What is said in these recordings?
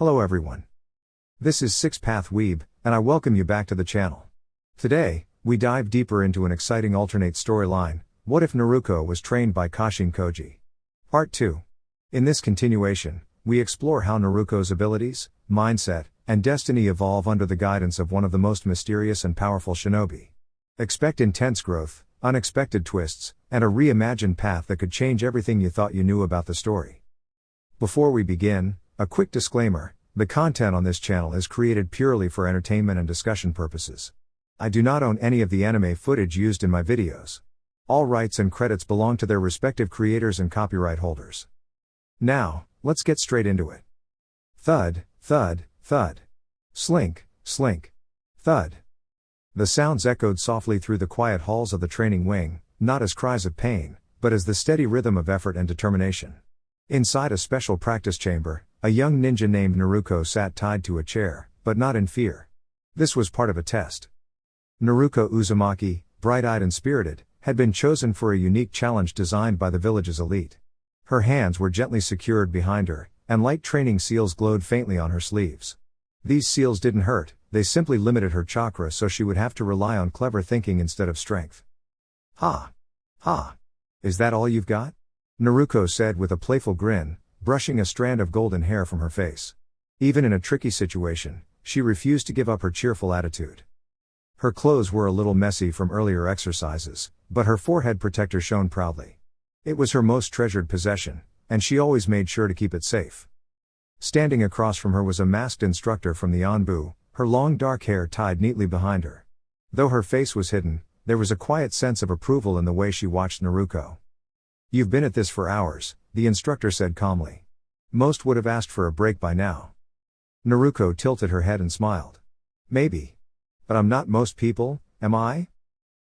Hello everyone. This is Six Path Weeb, and I welcome you back to the channel. Today, we dive deeper into an exciting alternate storyline, What If Naruko Was Trained by Kashin Koji? Part 2. In this continuation, we explore how Naruko's abilities, mindset, and destiny evolve under the guidance of one of the most mysterious and powerful shinobi. Expect intense growth, unexpected twists, and a reimagined path that could change everything you thought you knew about the story. Before we begin, a quick disclaimer: the content on this channel is created purely for entertainment and discussion purposes. I do not own any of the anime footage used in my videos. All rights and credits belong to their respective creators and copyright holders. Now, let's get straight into it. Thud, thud, thud. Slink, slink. Thud. The sounds echoed softly through the quiet halls of the training wing, not as cries of pain, but as the steady rhythm of effort and determination. Inside a special practice chamber, a young ninja named Naruko sat tied to a chair, but not in fear. This was part of a test. Naruko Uzumaki, bright-eyed and spirited, had been chosen for a unique challenge designed by the village's elite. Her hands were gently secured behind her, and light training seals glowed faintly on her sleeves. These seals didn't hurt, they simply limited her chakra so she would have to rely on clever thinking instead of strength. Ha! Ha! Is that all you've got? Naruko said with a playful grin, brushing a strand of golden hair from her face. Even in a tricky situation, she refused to give up her cheerful attitude. Her clothes were a little messy from earlier exercises, but her forehead protector shone proudly. It was her most treasured possession, and she always made sure to keep it safe. Standing across from her was a masked instructor from the Anbu, her long dark hair tied neatly behind her. Though her face was hidden, there was a quiet sense of approval in the way she watched Naruko. "You've been at this for hours," the instructor said calmly. "Most would have asked for a break by now." Naruko tilted her head and smiled. "Maybe. But I'm not most people, am I?"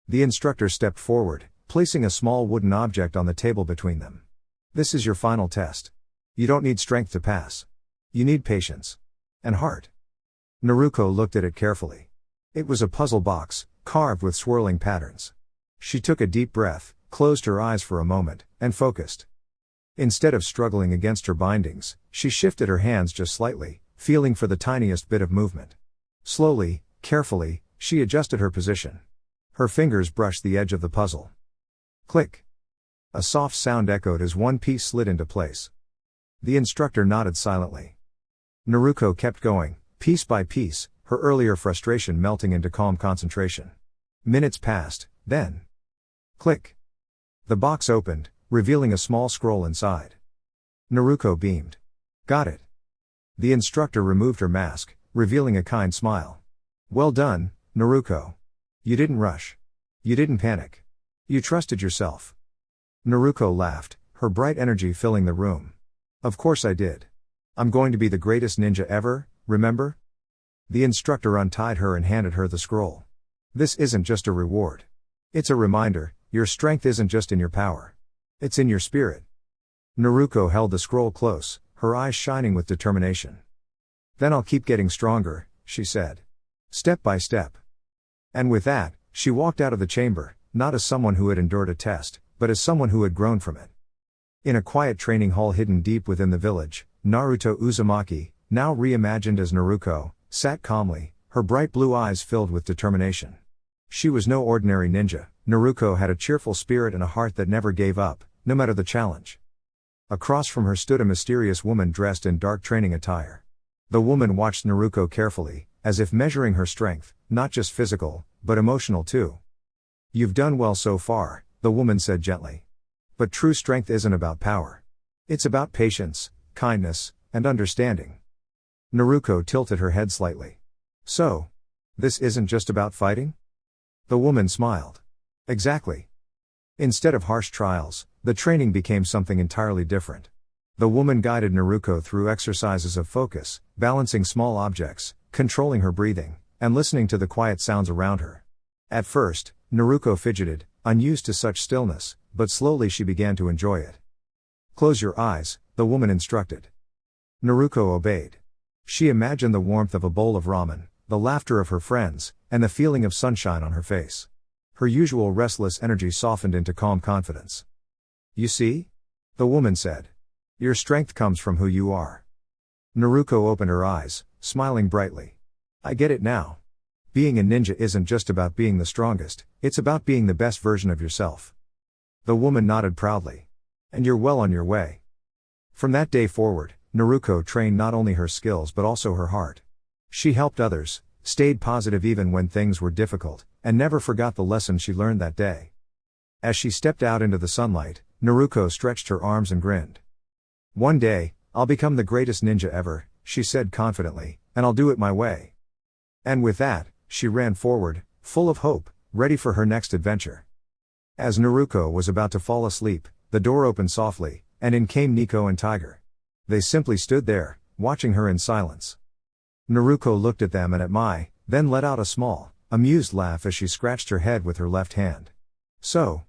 The instructor stepped forward, placing a small wooden object on the table between them. "This is your final test. You don't need strength to pass. You need patience. And heart." Naruko looked at it carefully. It was a puzzle box, carved with swirling patterns. She took a deep breath, closed her eyes for a moment, and focused. Instead of struggling against her bindings, she shifted her hands just slightly, feeling for the tiniest bit of movement. Slowly, carefully, she adjusted her position. Her fingers brushed the edge of the puzzle. Click. A soft sound echoed as one piece slid into place. The instructor nodded silently. Naruko kept going, piece by piece, her earlier frustration melting into calm concentration. Minutes passed, then... Click. The box opened, revealing a small scroll inside. Naruko beamed. "Got it." The instructor removed her mask, revealing a kind smile. "Well done, Naruko. You didn't rush. You didn't panic. You trusted yourself." Naruko laughed, her bright energy filling the room. "Of course I did. I'm going to be the greatest ninja ever, remember?" The instructor untied her and handed her the scroll. "This isn't just a reward. It's a reminder, your strength isn't just in your power. It's in your spirit." Naruko held the scroll close, her eyes shining with determination. "Then I'll keep getting stronger," she said. "Step by step." And with that, she walked out of the chamber, not as someone who had endured a test, but as someone who had grown from it. In a quiet training hall hidden deep within the village, Naruto Uzumaki, now reimagined as Naruko, sat calmly, her bright blue eyes filled with determination. She was no ordinary ninja. Naruko had a cheerful spirit and a heart that never gave up, no matter the challenge. Across from her stood a mysterious woman dressed in dark training attire. The woman watched Naruko carefully, as if measuring her strength, not just physical, but emotional too. "You've done well so far," the woman said gently. "But true strength isn't about power. It's about patience, kindness, and understanding." Naruko tilted her head slightly. "So, this isn't just about fighting?" The woman smiled. "Exactly. Instead of harsh trials, the training became something entirely different." The woman guided Naruko through exercises of focus, balancing small objects, controlling her breathing, and listening to the quiet sounds around her. At first, Naruko fidgeted, unused to such stillness, but slowly she began to enjoy it. "Close your eyes," the woman instructed. Naruko obeyed. She imagined the warmth of a bowl of ramen, the laughter of her friends, and the feeling of sunshine on her face. Her usual restless energy softened into calm confidence. "You see?" the woman said. "Your strength comes from who you are." Naruko opened her eyes, smiling brightly. I get it now. Being a ninja isn't just about being the strongest, it's about being the best version of yourself. The woman nodded proudly. And you're well on your way. From that day forward, Naruko trained not only her skills but also her heart. She helped others, stayed positive even when things were difficult, and never forgot the lesson she learned that day. As she stepped out into the sunlight, Naruko stretched her arms and grinned. One day, I'll become the greatest ninja ever, she said confidently, and I'll do it my way. And with that, she ran forward, full of hope, ready for her next adventure. As Naruko was about to fall asleep, the door opened softly, and in came Nico and Tiger. They simply stood there, watching her in silence. Naruko looked at them and at Mai, then let out a small, amused laugh as she scratched her head with her left hand. So,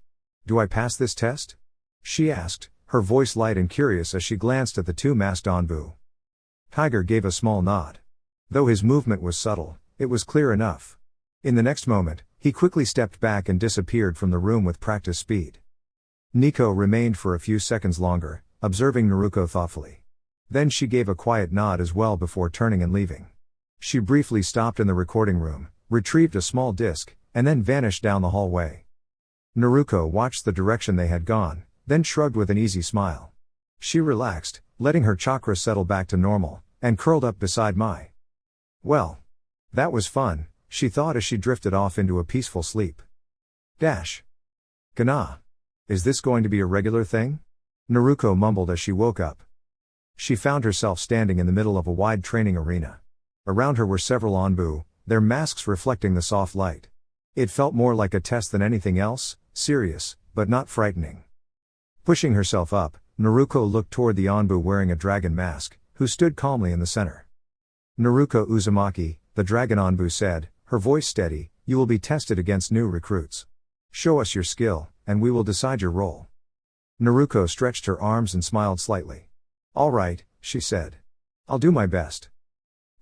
do I pass this test? She asked, her voice light and curious as she glanced at the two masked Anbu. Tiger gave a small nod. Though his movement was subtle, it was clear enough. In the next moment, he quickly stepped back and disappeared from the room with practice speed. Nico remained for a few seconds longer, observing Naruko thoughtfully. Then she gave a quiet nod as well before turning and leaving. She briefly stopped in the recording room, retrieved a small disc, and then vanished down the hallway. Naruko watched the direction they had gone, then shrugged with an easy smile. She relaxed, letting her chakra settle back to normal, and curled up beside Mai. Well, that was fun, she thought as she drifted off into a peaceful sleep. Gana. Is this going to be a regular thing? Naruko mumbled as she woke up. She found herself standing in the middle of a wide training arena. Around her were several Anbu, their masks reflecting the soft light. It felt more like a test than anything else, serious, but not frightening. Pushing herself up, Naruko looked toward the Anbu wearing a dragon mask, who stood calmly in the center. Naruko Uzumaki, the dragon Anbu said, her voice steady, you will be tested against new recruits. Show us your skill, and we will decide your role. Naruko stretched her arms and smiled slightly. All right, she said. I'll do my best.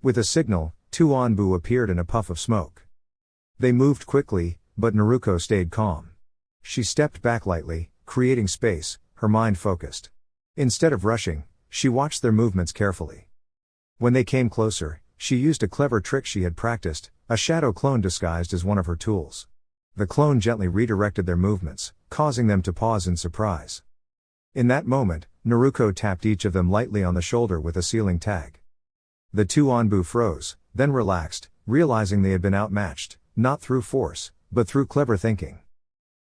With a signal, two Anbu appeared in a puff of smoke. They moved quickly, but Naruko stayed calm. She stepped back lightly, creating space, her mind focused. Instead of rushing, she watched their movements carefully. When they came closer, she used a clever trick she had practiced, a shadow clone disguised as one of her tools. The clone gently redirected their movements, causing them to pause in surprise. In that moment, Naruko tapped each of them lightly on the shoulder with a sealing tag. The two Anbu froze, then relaxed, realizing they had been outmatched, not through force, but through clever thinking.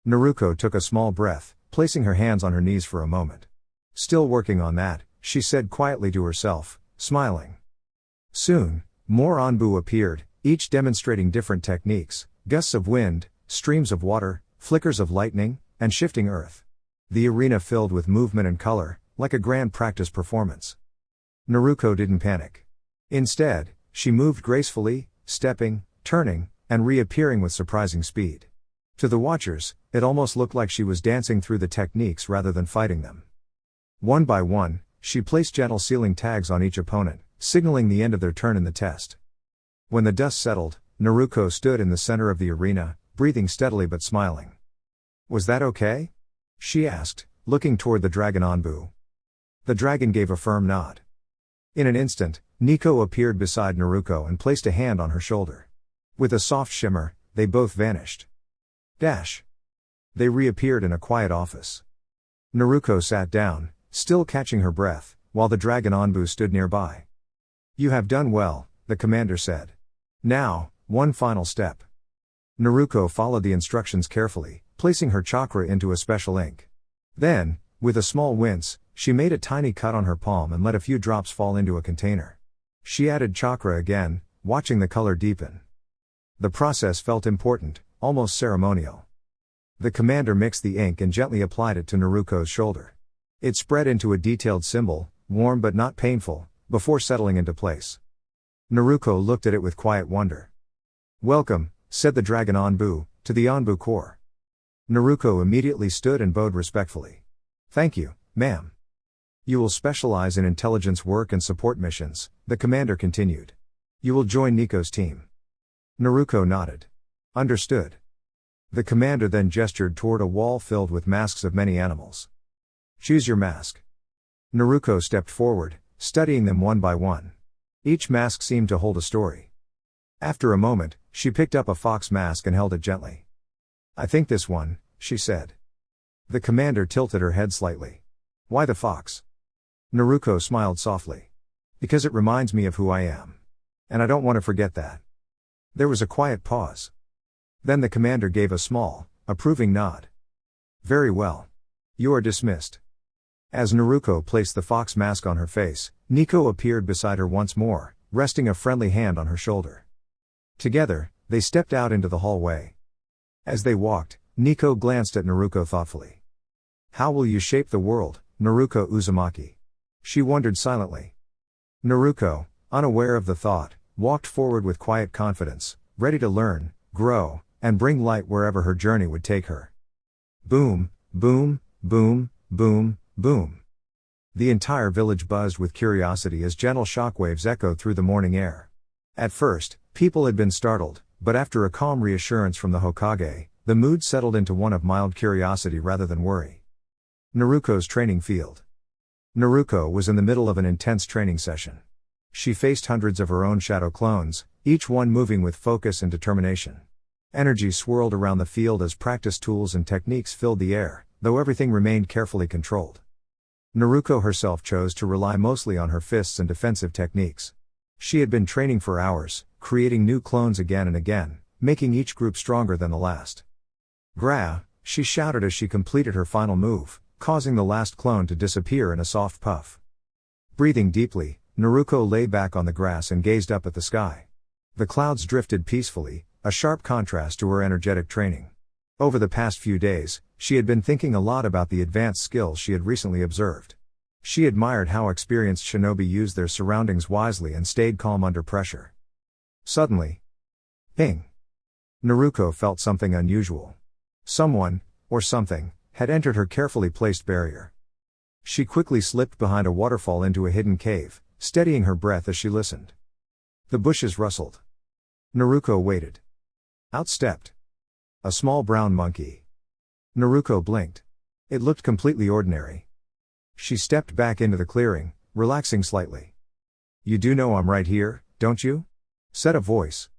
Naruko took a small breath, placing her hands on her knees for a moment. Still working on that, she said quietly to herself, smiling. Soon, more Anbu appeared, each demonstrating different techniques, gusts of wind, streams of water, flickers of lightning, and shifting earth. The arena filled with movement and color, like a grand practice performance. Naruko didn't panic. Instead, she moved gracefully, stepping, turning, and reappearing with surprising speed. To the watchers, it almost looked like she was dancing through the techniques rather than fighting them. One by one, she placed gentle sealing tags on each opponent, signaling the end of their turn in the test. When the dust settled, Naruko stood in the center of the arena, breathing steadily but smiling. Was that okay? She asked, looking toward the dragon Anbu. The dragon gave a firm nod. In an instant, Nico appeared beside Naruko and placed a hand on her shoulder. With a soft shimmer, they both vanished. They reappeared in a quiet office. Naruko sat down, still catching her breath, while the dragon Anbu stood nearby. You have done well, the commander said. Now, one final step. Naruko followed the instructions carefully, placing her chakra into a special ink. Then, with a small wince, she made a tiny cut on her palm and let a few drops fall into a container. She added chakra again, watching the color deepen. The process felt important, almost ceremonial. The commander mixed the ink and gently applied it to Naruko's shoulder. It spread into a detailed symbol, warm but not painful, before settling into place. Naruko looked at it with quiet wonder. Welcome, said the dragon Anbu, to the Anbu Corps. Naruko immediately stood and bowed respectfully. Thank you, ma'am. You will specialize in intelligence work and support missions, the commander continued. You will join Nico's team. Naruko nodded. Understood. The commander then gestured toward a wall filled with masks of many animals. Choose your mask. Naruko stepped forward, studying them one by one. Each mask seemed to hold a story. After a moment, she picked up a fox mask and held it gently. "I think this one," she said. The commander tilted her head slightly. "Why the fox?" Naruko smiled softly. "Because it reminds me of who I am. And I don't want to forget that." There was a quiet pause. Then the commander gave a small, approving nod. "Very well. You are dismissed." As Naruko placed the fox mask on her face, Nico appeared beside her once more, resting a friendly hand on her shoulder. Together, they stepped out into the hallway. As they walked, Nico glanced at Naruko thoughtfully. "How will you shape the world, Naruko Uzumaki?" She wondered silently. Naruko, unaware of the thought, walked forward with quiet confidence, ready to learn, grow, and bring light wherever her journey would take her. Boom, boom, boom, boom, boom. The entire village buzzed with curiosity as gentle shockwaves echoed through the morning air. At first, people had been startled, but after a calm reassurance from the Hokage, the mood settled into one of mild curiosity rather than worry. Naruko's training field. Naruko was in the middle of an intense training session. She faced hundreds of her own shadow clones, each one moving with focus and determination. Energy swirled around the field as practice tools and techniques filled the air, though everything remained carefully controlled. Naruko herself chose to rely mostly on her fists and defensive techniques. She had been training for hours, creating new clones again and again, making each group stronger than the last. "Gra!" she shouted as she completed her final move, causing the last clone to disappear in a soft puff. Breathing deeply, Naruko lay back on the grass and gazed up at the sky. The clouds drifted peacefully, a sharp contrast to her energetic training. Over the past few days, she had been thinking a lot about the advanced skills she had recently observed. She admired how experienced shinobi used their surroundings wisely and stayed calm under pressure. Suddenly, ping! Naruko felt something unusual. Someone, or something, had entered her carefully placed barrier. She quickly slipped behind a waterfall into a hidden cave, steadying her breath as she listened. The bushes rustled. Naruko waited. Out stepped a small brown monkey. Naruko blinked. It looked completely ordinary. She stepped back into the clearing, relaxing slightly. "You do know I'm right here, don't you?" said a voice.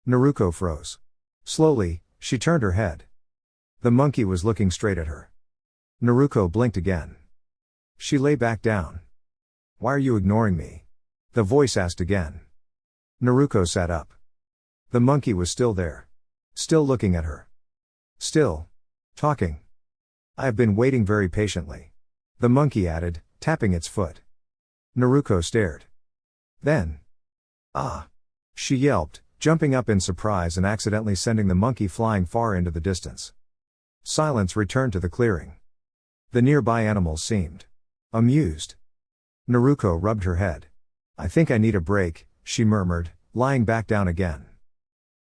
Naruko froze. Slowly, she turned her head. The monkey was looking straight at her. Naruko blinked again. She lay back down. "Why are you ignoring me?" the voice asked again. Naruko sat up. The monkey was still there. Still looking at her. Still talking. "I have been waiting very patiently," the monkey added, tapping its foot. Naruko stared. Then, "Ah!" she yelped, jumping up in surprise and accidentally sending the monkey flying far into the distance. Silence returned to the clearing. The nearby animals seemed amused. Naruko rubbed her head. "I think I need a break," she murmured, lying back down again.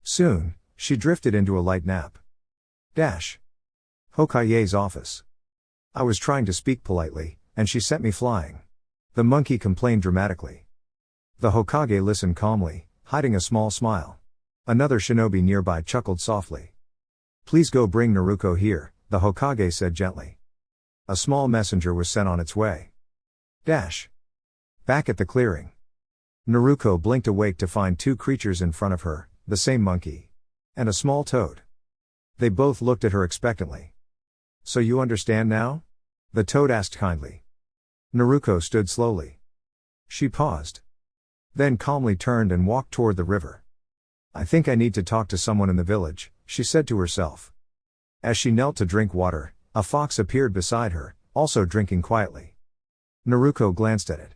Soon, she drifted into a light nap. Hokage's office. "I was trying to speak politely, and she sent me flying," the monkey complained dramatically. The Hokage listened calmly, hiding a small smile. Another shinobi nearby chuckled softly. "Please go bring Naruko here," the Hokage said gently. A small messenger was sent on its way. Back at the clearing. Naruko blinked awake to find two creatures in front of her, the same monkey. And a small toad. They both looked at her expectantly. "So you understand now?" the toad asked kindly. Naruko stood slowly. She paused. Then calmly turned and walked toward the river. "I think I need to talk to someone in the village," she said to herself. As she knelt to drink water, a fox appeared beside her, also drinking quietly. Naruko glanced at it.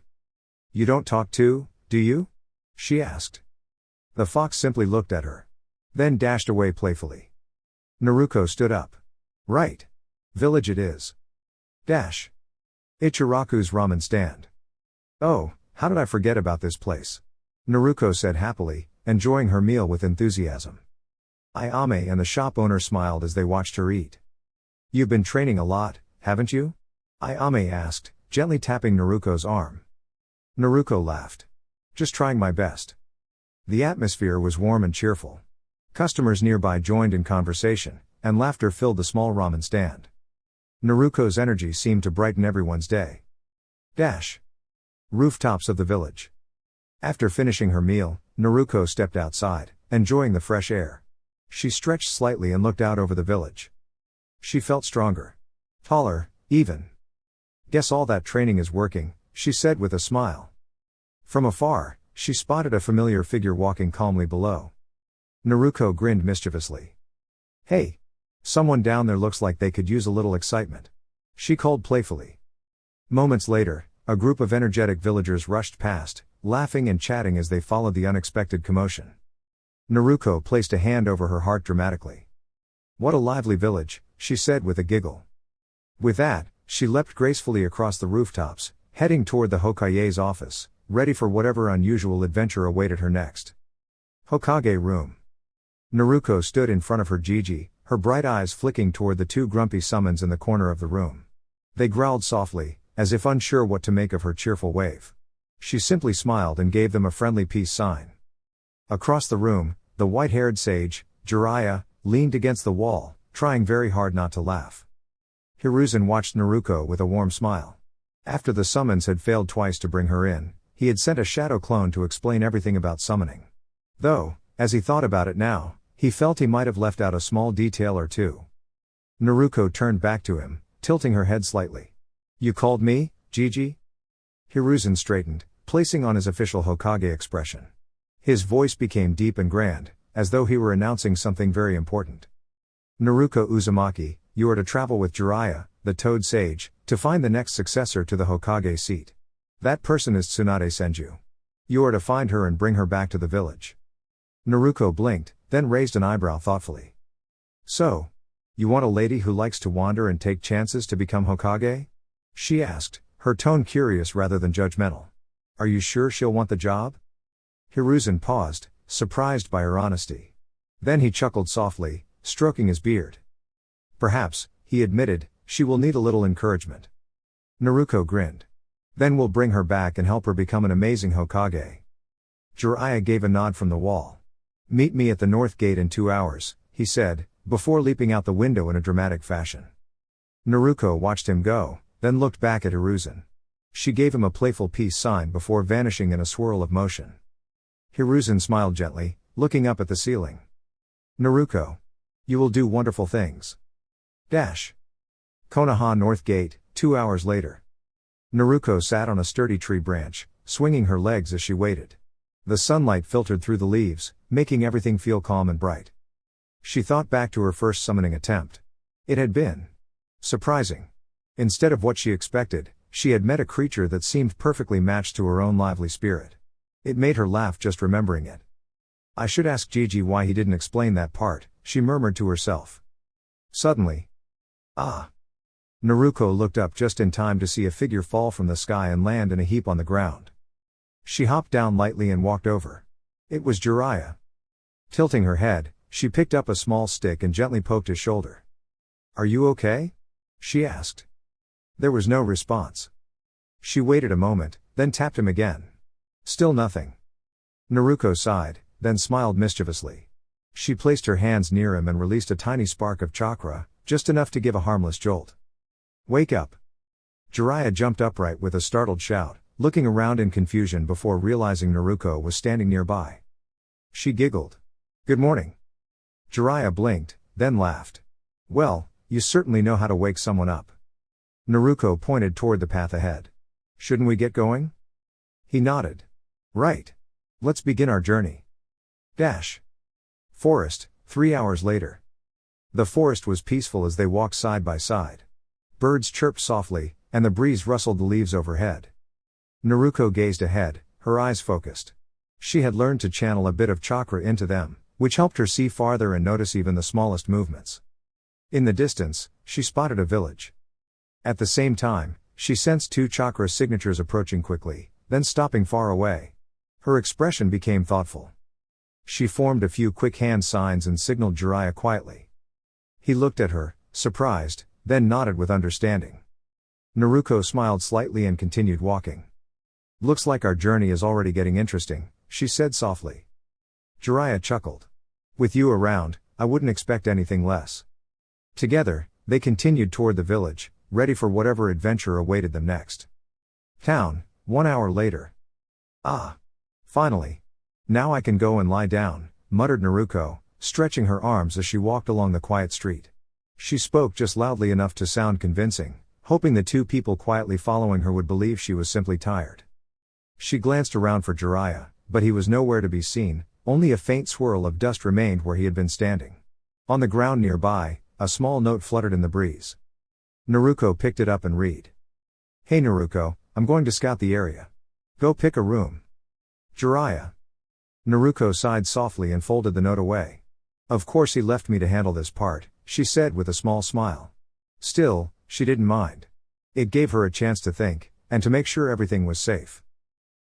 "You don't talk too, do you?" she asked. The fox simply looked at her. Then dashed away playfully. Naruko stood up. "Right. Village it is. Ichiraku's ramen stand. Oh, how did I forget about this place?" Naruko said happily, enjoying her meal with enthusiasm. Ayame and the shop owner smiled as they watched her eat. "You've been training a lot, haven't you?" Ayame asked, gently tapping Naruko's arm. Naruko laughed. "Just trying my best." The atmosphere was warm and cheerful. Customers nearby joined in conversation, and laughter filled the small ramen stand. Naruko's energy seemed to brighten everyone's day. Rooftops of the village. After finishing her meal, Naruko stepped outside, enjoying the fresh air. She stretched slightly and looked out over the village. She felt stronger. Taller, even. Guess all that training is working, she said with a smile. From afar, she spotted a familiar figure walking calmly below. Naruko grinned mischievously. Hey! Someone down there looks like they could use a little excitement. She called playfully. Moments later, a group of energetic villagers rushed past, laughing and chatting as they followed the unexpected commotion. Naruko placed a hand over her heart dramatically. What a lively village, she said with a giggle. With that, she leapt gracefully across the rooftops, heading toward the Hokage's office, ready for whatever unusual adventure awaited her next. Hokage room. Naruko stood in front of her Gigi, her bright eyes flicking toward the two grumpy summons in the corner of the room. They growled softly, as if unsure what to make of her cheerful wave. She simply smiled and gave them a friendly peace sign. Across the room, the white-haired sage, Jiraiya, leaned against the wall, trying very hard not to laugh. Hiruzen watched Naruko with a warm smile. After the summons had failed twice to bring her in, he had sent a shadow clone to explain everything about summoning. Though, as he thought about it now, he felt he might have left out a small detail or two. Naruko turned back to him, tilting her head slightly. You called me, Gigi? Hiruzen straightened, placing on his official Hokage expression. His voice became deep and grand, as though he were announcing something very important. Naruko Uzumaki, you are to travel with Jiraiya, the Toad Sage, to find the next successor to the Hokage seat. That person is Tsunade Senju. You are to find her and bring her back to the village. Naruko blinked, then raised an eyebrow thoughtfully. So, you want a lady who likes to wander and take chances to become Hokage? She asked, her tone curious rather than judgmental. Are you sure she'll want the job? Hiruzen paused, surprised by her honesty. Then he chuckled softly, stroking his beard. Perhaps, he admitted, she will need a little encouragement. Naruko grinned. Then we'll bring her back and help her become an amazing Hokage. Jiraiya gave a nod from the wall. Meet me at the north gate in 2 hours, he said, before leaping out the window in a dramatic fashion. Naruko watched him go, then looked back at Hiruzen. She gave him a playful peace sign before vanishing in a swirl of motion. Hiruzen smiled gently, looking up at the ceiling. Naruko. You will do wonderful things. Konoha North Gate, 2 hours later. Naruko sat on a sturdy tree branch, swinging her legs as she waited. The sunlight filtered through the leaves, making everything feel calm and bright. She thought back to her first summoning attempt. It had been surprising. Instead of what she expected, she had met a creature that seemed perfectly matched to her own lively spirit. It made her laugh just remembering it. I should ask Gigi why he didn't explain that part, she murmured to herself. Suddenly. Ah! Naruko looked up just in time to see a figure fall from the sky and land in a heap on the ground. She hopped down lightly and walked over. It was Jiraiya. Tilting her head, she picked up a small stick and gently poked his shoulder. Are you okay? She asked. There was no response. She waited a moment, then tapped him again. Still nothing. Naruko sighed, then smiled mischievously. She placed her hands near him and released a tiny spark of chakra, just enough to give a harmless jolt. Wake up! Jiraiya jumped upright with a startled shout, looking around in confusion before realizing Naruko was standing nearby. She giggled. Good morning. Jiraiya blinked, then laughed. Well, you certainly know how to wake someone up. Naruko pointed toward the path ahead. Shouldn't we get going? He nodded. Right. Let's begin our journey. Forest, 3 hours later. The forest was peaceful as they walked side by side. Birds chirped softly, and the breeze rustled the leaves overhead. Naruko gazed ahead, her eyes focused. She had learned to channel a bit of chakra into them, which helped her see farther and notice even the smallest movements. In the distance, she spotted a village. At the same time, she sensed 2 chakra signatures approaching quickly, then stopping far away. Her expression became thoughtful. She formed a few quick hand signs and signaled Jiraiya quietly. He looked at her, surprised, then nodded with understanding. Naruko smiled slightly and continued walking. Looks like our journey is already getting interesting, she said softly. Jiraiya chuckled. With you around, I wouldn't expect anything less. Together, they continued toward the village, ready for whatever adventure awaited them next. Town, 1 hour later. Ah. Finally. Now I can go and lie down, muttered Naruko, stretching her arms as she walked along the quiet street. She spoke just loudly enough to sound convincing, hoping the two people quietly following her would believe she was simply tired. She glanced around for Jiraiya, but he was nowhere to be seen, only a faint swirl of dust remained where he had been standing. On the ground nearby, a small note fluttered in the breeze. Naruko picked it up and read. Hey Naruko, I'm going to scout the area. Go pick a room. Jiraiya. Naruko sighed softly and folded the note away. Of course he left me to handle this part, she said with a small smile. Still, she didn't mind. It gave her a chance to think, and to make sure everything was safe.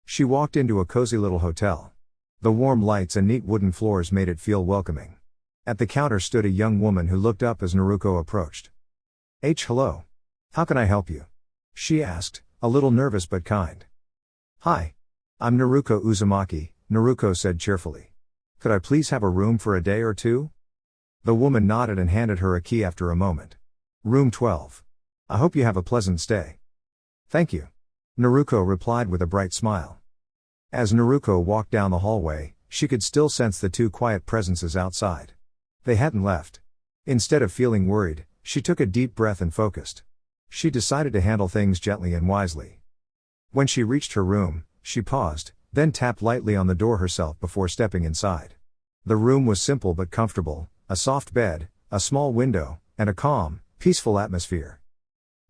She walked into a cozy little hotel. The warm lights and neat wooden floors made it feel welcoming. At the counter stood a young woman who looked up as Naruko approached. Hello. How can I help you? She asked, a little nervous but kind. Hi. I'm Naruko Uzumaki, Naruko said cheerfully. Could I please have a room for a day or two? The woman nodded and handed her a key after a moment. Room 12. I hope you have a pleasant stay. Thank you. Naruko replied with a bright smile. As Naruko walked down the hallway, she could still sense the two quiet presences outside. They hadn't left. Instead of feeling worried, she took a deep breath and focused. She decided to handle things gently and wisely. When she reached her room, she paused, then tapped lightly on the door herself before stepping inside. The room was simple but comfortable, a soft bed, a small window, and a calm, peaceful atmosphere.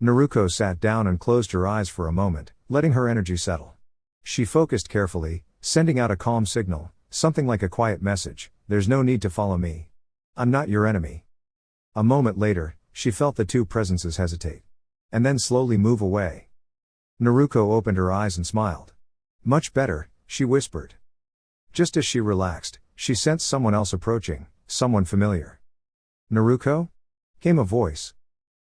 Naruko sat down and closed her eyes for a moment, letting her energy settle. She focused carefully, sending out a calm signal, something like a quiet message, there's no need to follow me. I'm not your enemy. A moment later, she felt the two presences hesitate. And then slowly move away. Naruko opened her eyes and smiled. Much better, she whispered. Just as she relaxed, she sensed someone else approaching, someone familiar. Naruko? Came a voice.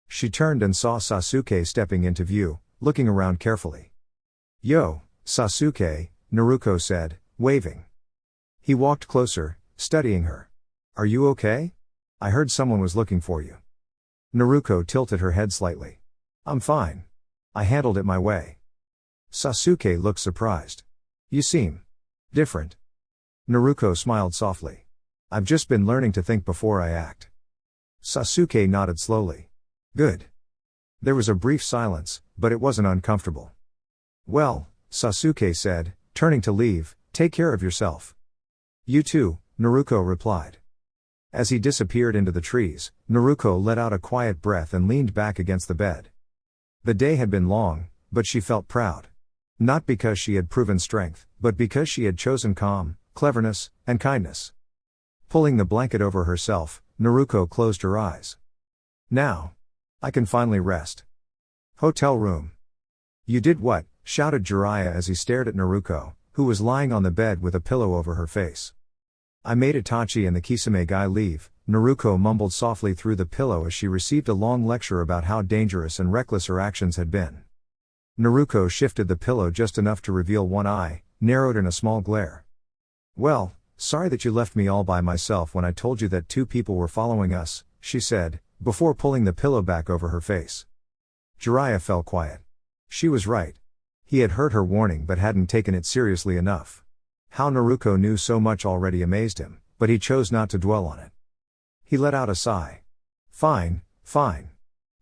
She turned and saw Sasuke stepping into view, looking around carefully. Yo, Sasuke, Naruko said, waving. He walked closer, studying her. Are you okay? I heard someone was looking for you. Naruko tilted her head slightly. I'm fine. I handled it my way. Sasuke looked surprised. You seem different. Naruko smiled softly. I've just been learning to think before I act. Sasuke nodded slowly. Good. There was a brief silence, but it wasn't uncomfortable. Well, Sasuke said, turning to leave, take care of yourself. You too, Naruko replied. As he disappeared into the trees, Naruko let out a quiet breath and leaned back against the bed. The day had been long, but she felt proud. Not because she had proven strength, but because she had chosen calm, cleverness, and kindness. Pulling the blanket over herself, Naruko closed her eyes. Now. I can finally rest. Hotel room. You did what? Shouted Jiraiya as he stared at Naruko, who was lying on the bed with a pillow over her face. I made Itachi and the Kisame guy leave, Naruko mumbled softly through the pillow as she received a long lecture about how dangerous and reckless her actions had been. Naruko shifted the pillow just enough to reveal one eye, narrowed in a small glare. Well, sorry that you left me all by myself when I told you that two people were following us, she said, before pulling the pillow back over her face. Jiraiya fell quiet. She was right. He had heard her warning but hadn't taken it seriously enough. How Naruko knew so much already amazed him, but he chose not to dwell on it. He let out a sigh. Fine.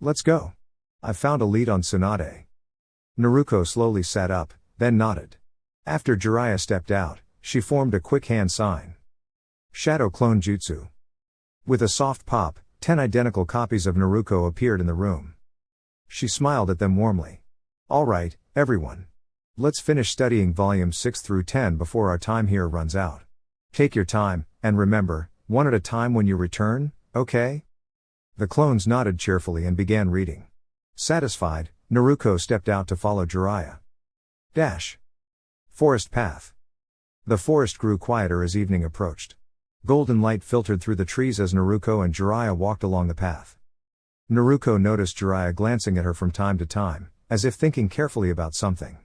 Let's go. I've found a lead on Tsunade. Naruko slowly sat up, then nodded. After Jiraiya stepped out, she formed a quick hand sign. Shadow Clone Jutsu. With a soft pop, 10 identical copies of Naruko appeared in the room. She smiled at them warmly. All right, everyone. Let's finish studying volumes 6 through 10 before our time here runs out. Take your time, and remember, one at a time when you return, okay? The clones nodded cheerfully and began reading. Satisfied, Naruko stepped out to follow Jiraiya. Forest path. The forest grew quieter as evening approached. Golden light filtered through the trees as Naruko and Jiraiya walked along the path. Naruko noticed Jiraiya glancing at her from time to time, as if thinking carefully about something.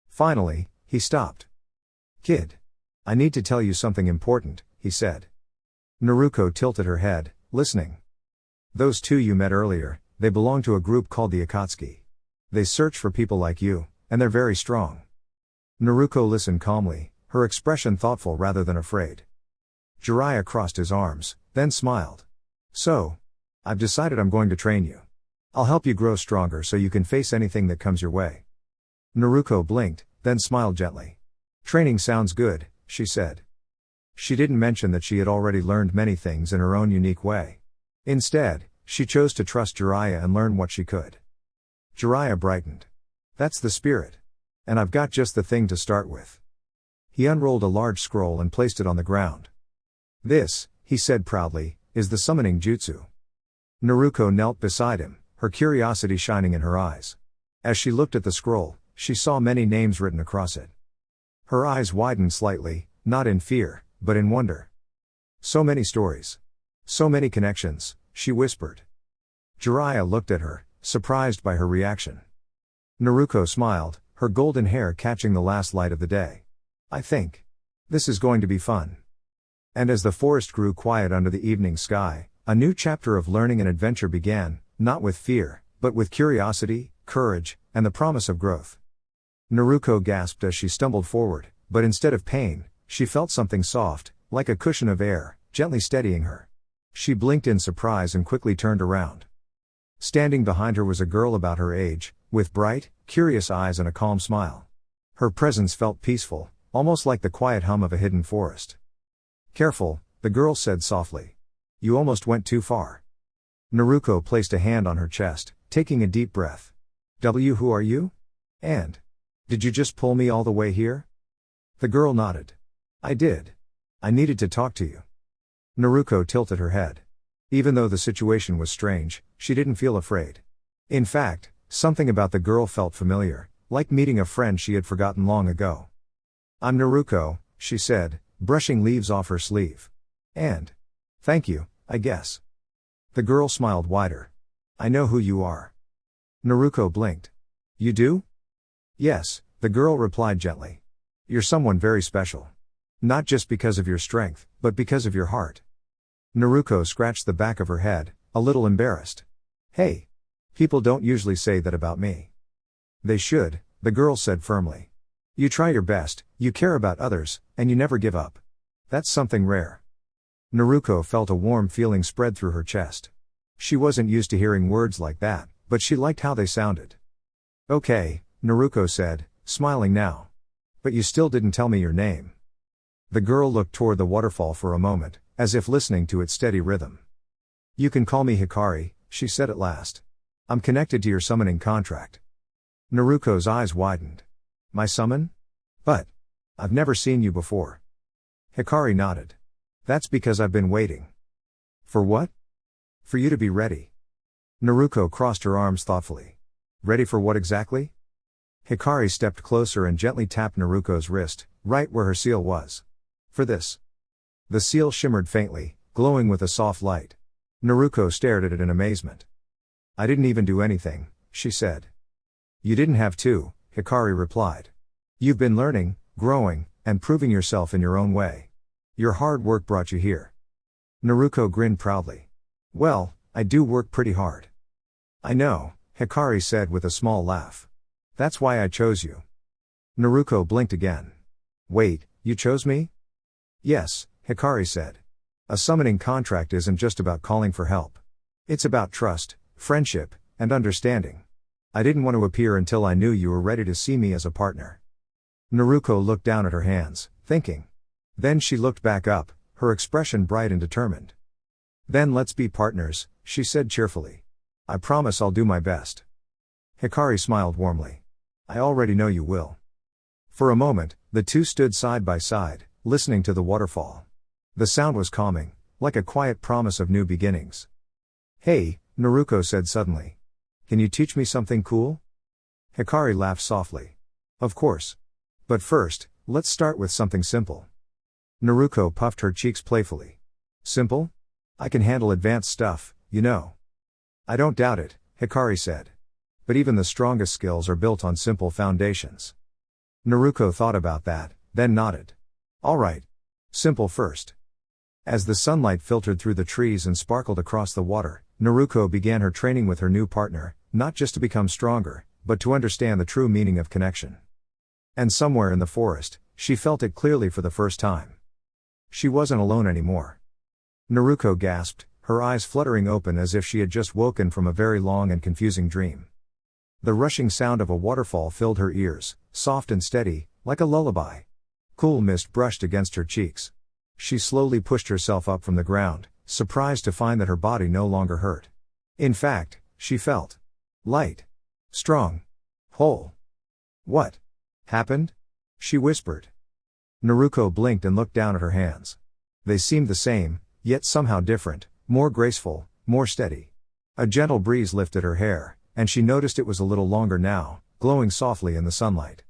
Finally, he stopped. Kid. I need to tell you something important, he said. Naruko tilted her head, listening. Those two you met earlier, they belong to a group called the Akatsuki. They search for people like you, and they're very strong. Naruko listened calmly, her expression thoughtful rather than afraid. Jiraiya crossed his arms, then smiled. So, I've decided I'm going to train you. I'll help you grow stronger so you can face anything that comes your way. Naruko blinked, then smiled gently. Training sounds good, she said. She didn't mention that she had already learned many things in her own unique way. Instead, she chose to trust Jiraiya and learn what she could. Jiraiya brightened. That's the spirit. And I've got just the thing to start with. He unrolled a large scroll and placed it on the ground. This, he said proudly, is the summoning jutsu. Naruko knelt beside him, her curiosity shining in her eyes. As she looked at the scroll, she saw many names written across it. Her eyes widened slightly, not in fear, but in wonder. So many stories. So many connections, she whispered. Jiraiya looked at her, surprised by her reaction. Naruko smiled, her golden hair catching the last light of the day. I think this is going to be fun. And as the forest grew quiet under the evening sky, a new chapter of learning and adventure began, not with fear, but with curiosity, courage, and the promise of growth. Naruko gasped as she stumbled forward, but instead of pain, she felt something soft, like a cushion of air, gently steadying her. She blinked in surprise and quickly turned around. Standing behind her was a girl about her age, with bright, curious eyes and a calm smile. Her presence felt peaceful, almost like the quiet hum of a hidden forest. Careful, the girl said softly. You almost went too far. Naruko placed a hand on her chest, taking a deep breath. Who are you? And did you just pull me all the way here? The girl nodded. I did. I needed to talk to you. Naruko tilted her head. Even though the situation was strange, she didn't feel afraid. In fact, something about the girl felt familiar, like meeting a friend she had forgotten long ago. I'm Naruko, she said, brushing leaves off her sleeve. And thank you, I guess. The girl smiled wider. I know who you are. Naruko blinked. You do? Yes, the girl replied gently. You're someone very special. Not just because of your strength, but because of your heart. Naruko scratched the back of her head, a little embarrassed. Hey. People don't usually say that about me. They should, the girl said firmly. You try your best, you care about others, and you never give up. That's something rare. Naruko felt a warm feeling spread through her chest. She wasn't used to hearing words like that, but she liked how they sounded. Okay, Naruko said, smiling now. But you still didn't tell me your name. The girl looked toward the waterfall for a moment, as if listening to its steady rhythm. You can call me Hikari, she said at last. I'm connected to your summoning contract. Naruko's eyes widened. My summon? But I've never seen you before. Hikari nodded. That's because I've been waiting. For what? For you to be ready. Naruko crossed her arms thoughtfully. Ready for what exactly? Hikari stepped closer and gently tapped Naruko's wrist, right where her seal was. For this. The seal shimmered faintly, glowing with a soft light. Naruko stared at it in amazement. I didn't even do anything, she said. You didn't have to, Hikari replied. You've been learning, growing, and proving yourself in your own way. Your hard work brought you here. Naruko grinned proudly. Well, I do work pretty hard. I know, Hikari said with a small laugh. That's why I chose you. Naruko blinked again. Wait, you chose me? Yes, Hikari said. A summoning contract isn't just about calling for help. It's about trust, friendship, and understanding. I didn't want to appear until I knew you were ready to see me as a partner. Naruko looked down at her hands, thinking. Then she looked back up, her expression bright and determined. Then let's be partners, she said cheerfully. I promise I'll do my best. Hikari smiled warmly. I already know you will. For a moment, the two stood side by side, listening to the waterfall. The sound was calming, like a quiet promise of new beginnings. Hey, Naruko said suddenly. Can you teach me something cool? Hikari laughed softly. Of course. But first, let's start with something simple. Naruko puffed her cheeks playfully. Simple? I can handle advanced stuff, you know. I don't doubt it, Hikari said. But even the strongest skills are built on simple foundations. Naruko thought about that, then nodded. All right. Simple first. As the sunlight filtered through the trees and sparkled across the water, Naruko began her training with her new partner, not just to become stronger, but to understand the true meaning of connection. And somewhere in the forest, she felt it clearly for the first time. She wasn't alone anymore. Naruko gasped, her eyes fluttering open as if she had just woken from a very long and confusing dream. The rushing sound of a waterfall filled her ears, soft and steady, like a lullaby. Cool mist brushed against her cheeks. She slowly pushed herself up from the ground, surprised to find that her body no longer hurt. In fact, she felt light, strong, whole. What happened? She whispered. Naruko blinked and looked down at her hands. They seemed the same, yet somehow different, more graceful, more steady. A gentle breeze lifted her hair, and she noticed it was a little longer now, glowing softly in the sunlight.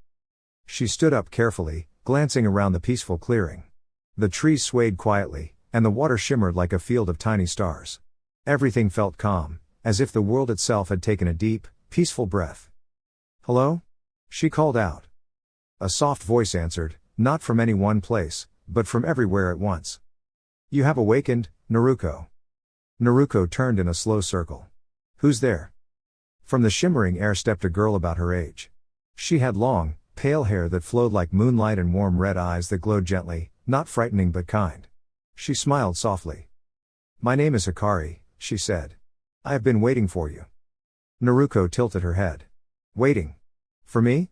She stood up carefully, glancing around the peaceful clearing. The trees swayed quietly, and the water shimmered like a field of tiny stars. Everything felt calm, as if the world itself had taken a deep, peaceful breath. "Hello?" she called out. A soft voice answered, not from any one place, but from everywhere at once. "You have awakened, Naruko." Naruko turned in a slow circle. "Who's there?" From the shimmering air stepped a girl about her age. She had long, pale hair that flowed like moonlight and warm red eyes that glowed gently, not frightening but kind. She smiled softly. "My name is Hikari," she said. "I have been waiting for you." Naruko tilted her head. "Waiting? For me?"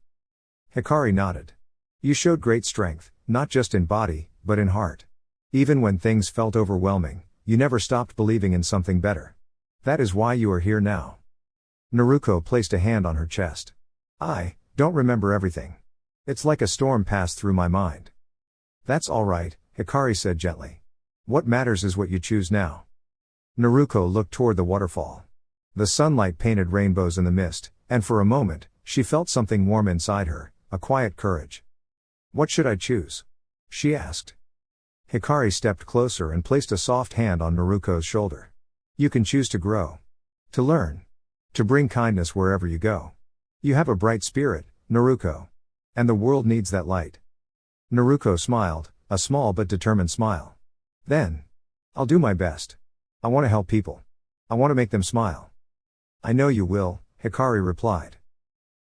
Hikari nodded. "You showed great strength, not just in body, but in heart. Even when things felt overwhelming, you never stopped believing in something better. That is why you are here now." Naruko placed a hand on her chest. "I don't remember everything. It's like a storm passed through my mind." "That's all right," Hikari said gently. "What matters is what you choose now." Naruko looked toward the waterfall. The sunlight painted rainbows in the mist, and for a moment, she felt something warm inside her, a quiet courage. "What should I choose?" she asked. Hikari stepped closer and placed a soft hand on Naruko's shoulder. "You can choose to grow. To learn. To bring kindness wherever you go. You have a bright spirit, Naruko. And the world needs that light." Naruko smiled, a small but determined smile. "Then, I'll do my best. I want to help people. I want to make them smile." "I know you will," Hikari replied.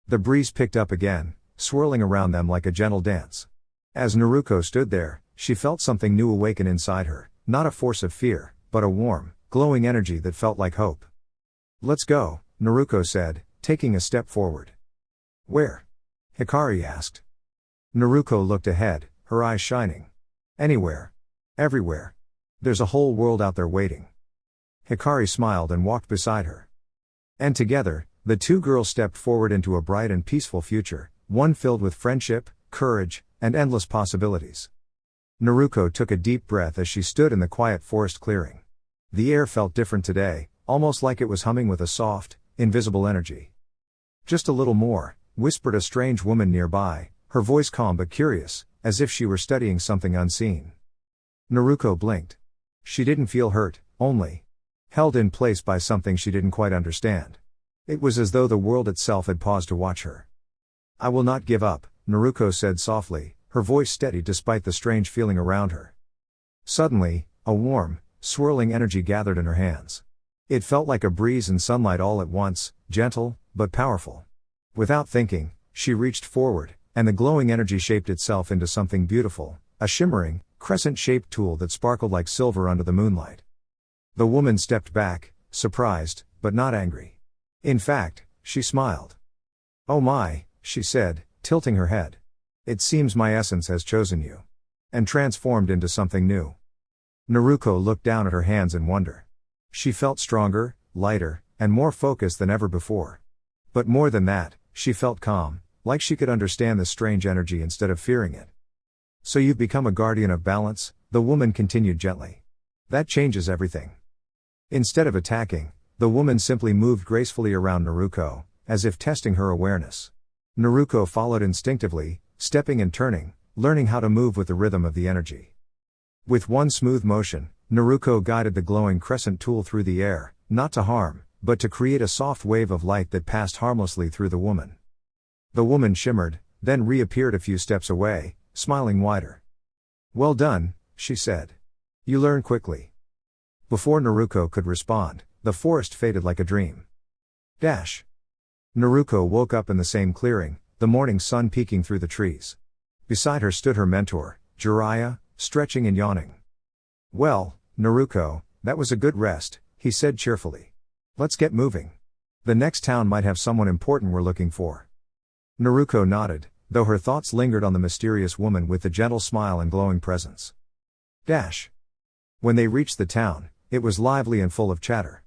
The breeze picked up again, swirling around them like a gentle dance. As Naruko stood there, she felt something new awaken inside her, not a force of fear, but a warm, glowing energy that felt like hope. "Let's go," Naruko said, taking a step forward. "Where?" Hikari asked. Naruko looked ahead, her eyes shining. "Anywhere. Everywhere. There's a whole world out there waiting." Hikari smiled and walked beside her. And together, the two girls stepped forward into a bright and peaceful future, one filled with friendship, courage, and endless possibilities. Naruko took a deep breath as she stood in the quiet forest clearing. The air felt different today, almost like it was humming with a soft, invisible energy. "Just a little more," whispered a strange woman nearby, her voice calm but curious, as if she were studying something unseen. Naruko blinked. She didn't feel hurt, only held in place by something she didn't quite understand. It was as though the world itself had paused to watch her. "I will not give up," Naruko said softly, her voice steady despite the strange feeling around her. Suddenly, a warm, swirling energy gathered in her hands. It felt like a breeze and sunlight all at once, gentle, but powerful. Without thinking, she reached forward, and the glowing energy shaped itself into something beautiful, a shimmering, crescent-shaped tool that sparkled like silver under the moonlight. The woman stepped back, surprised, but not angry. In fact, she smiled. "Oh my," she said, tilting her head. "It seems my essence has chosen you. And transformed into something new." Naruko looked down at her hands in wonder. She felt stronger, lighter, and more focused than ever before. But more than that, she felt calm, like she could understand this strange energy instead of fearing it. "So you've become a guardian of balance," the woman continued gently. "That changes everything." Instead of attacking, the woman simply moved gracefully around Naruko, as if testing her awareness. Naruko followed instinctively, stepping and turning, learning how to move with the rhythm of the energy. With one smooth motion, Naruko guided the glowing crescent tool through the air, not to harm, but to create a soft wave of light that passed harmlessly through the woman. The woman shimmered, then reappeared a few steps away, smiling wider. "Well done," she said. "You learn quickly." Before Naruko could respond, the forest faded like a dream. Dash. Naruko woke up in the same clearing, the morning sun peeking through the trees. Beside her stood her mentor, Jiraiya, stretching and yawning. "Well, Naruko, that was a good rest," he said cheerfully. "Let's get moving. The next town might have someone important we're looking for." Naruko nodded, though her thoughts lingered on the mysterious woman with the gentle smile and glowing presence. When they reached the town, it was lively and full of chatter.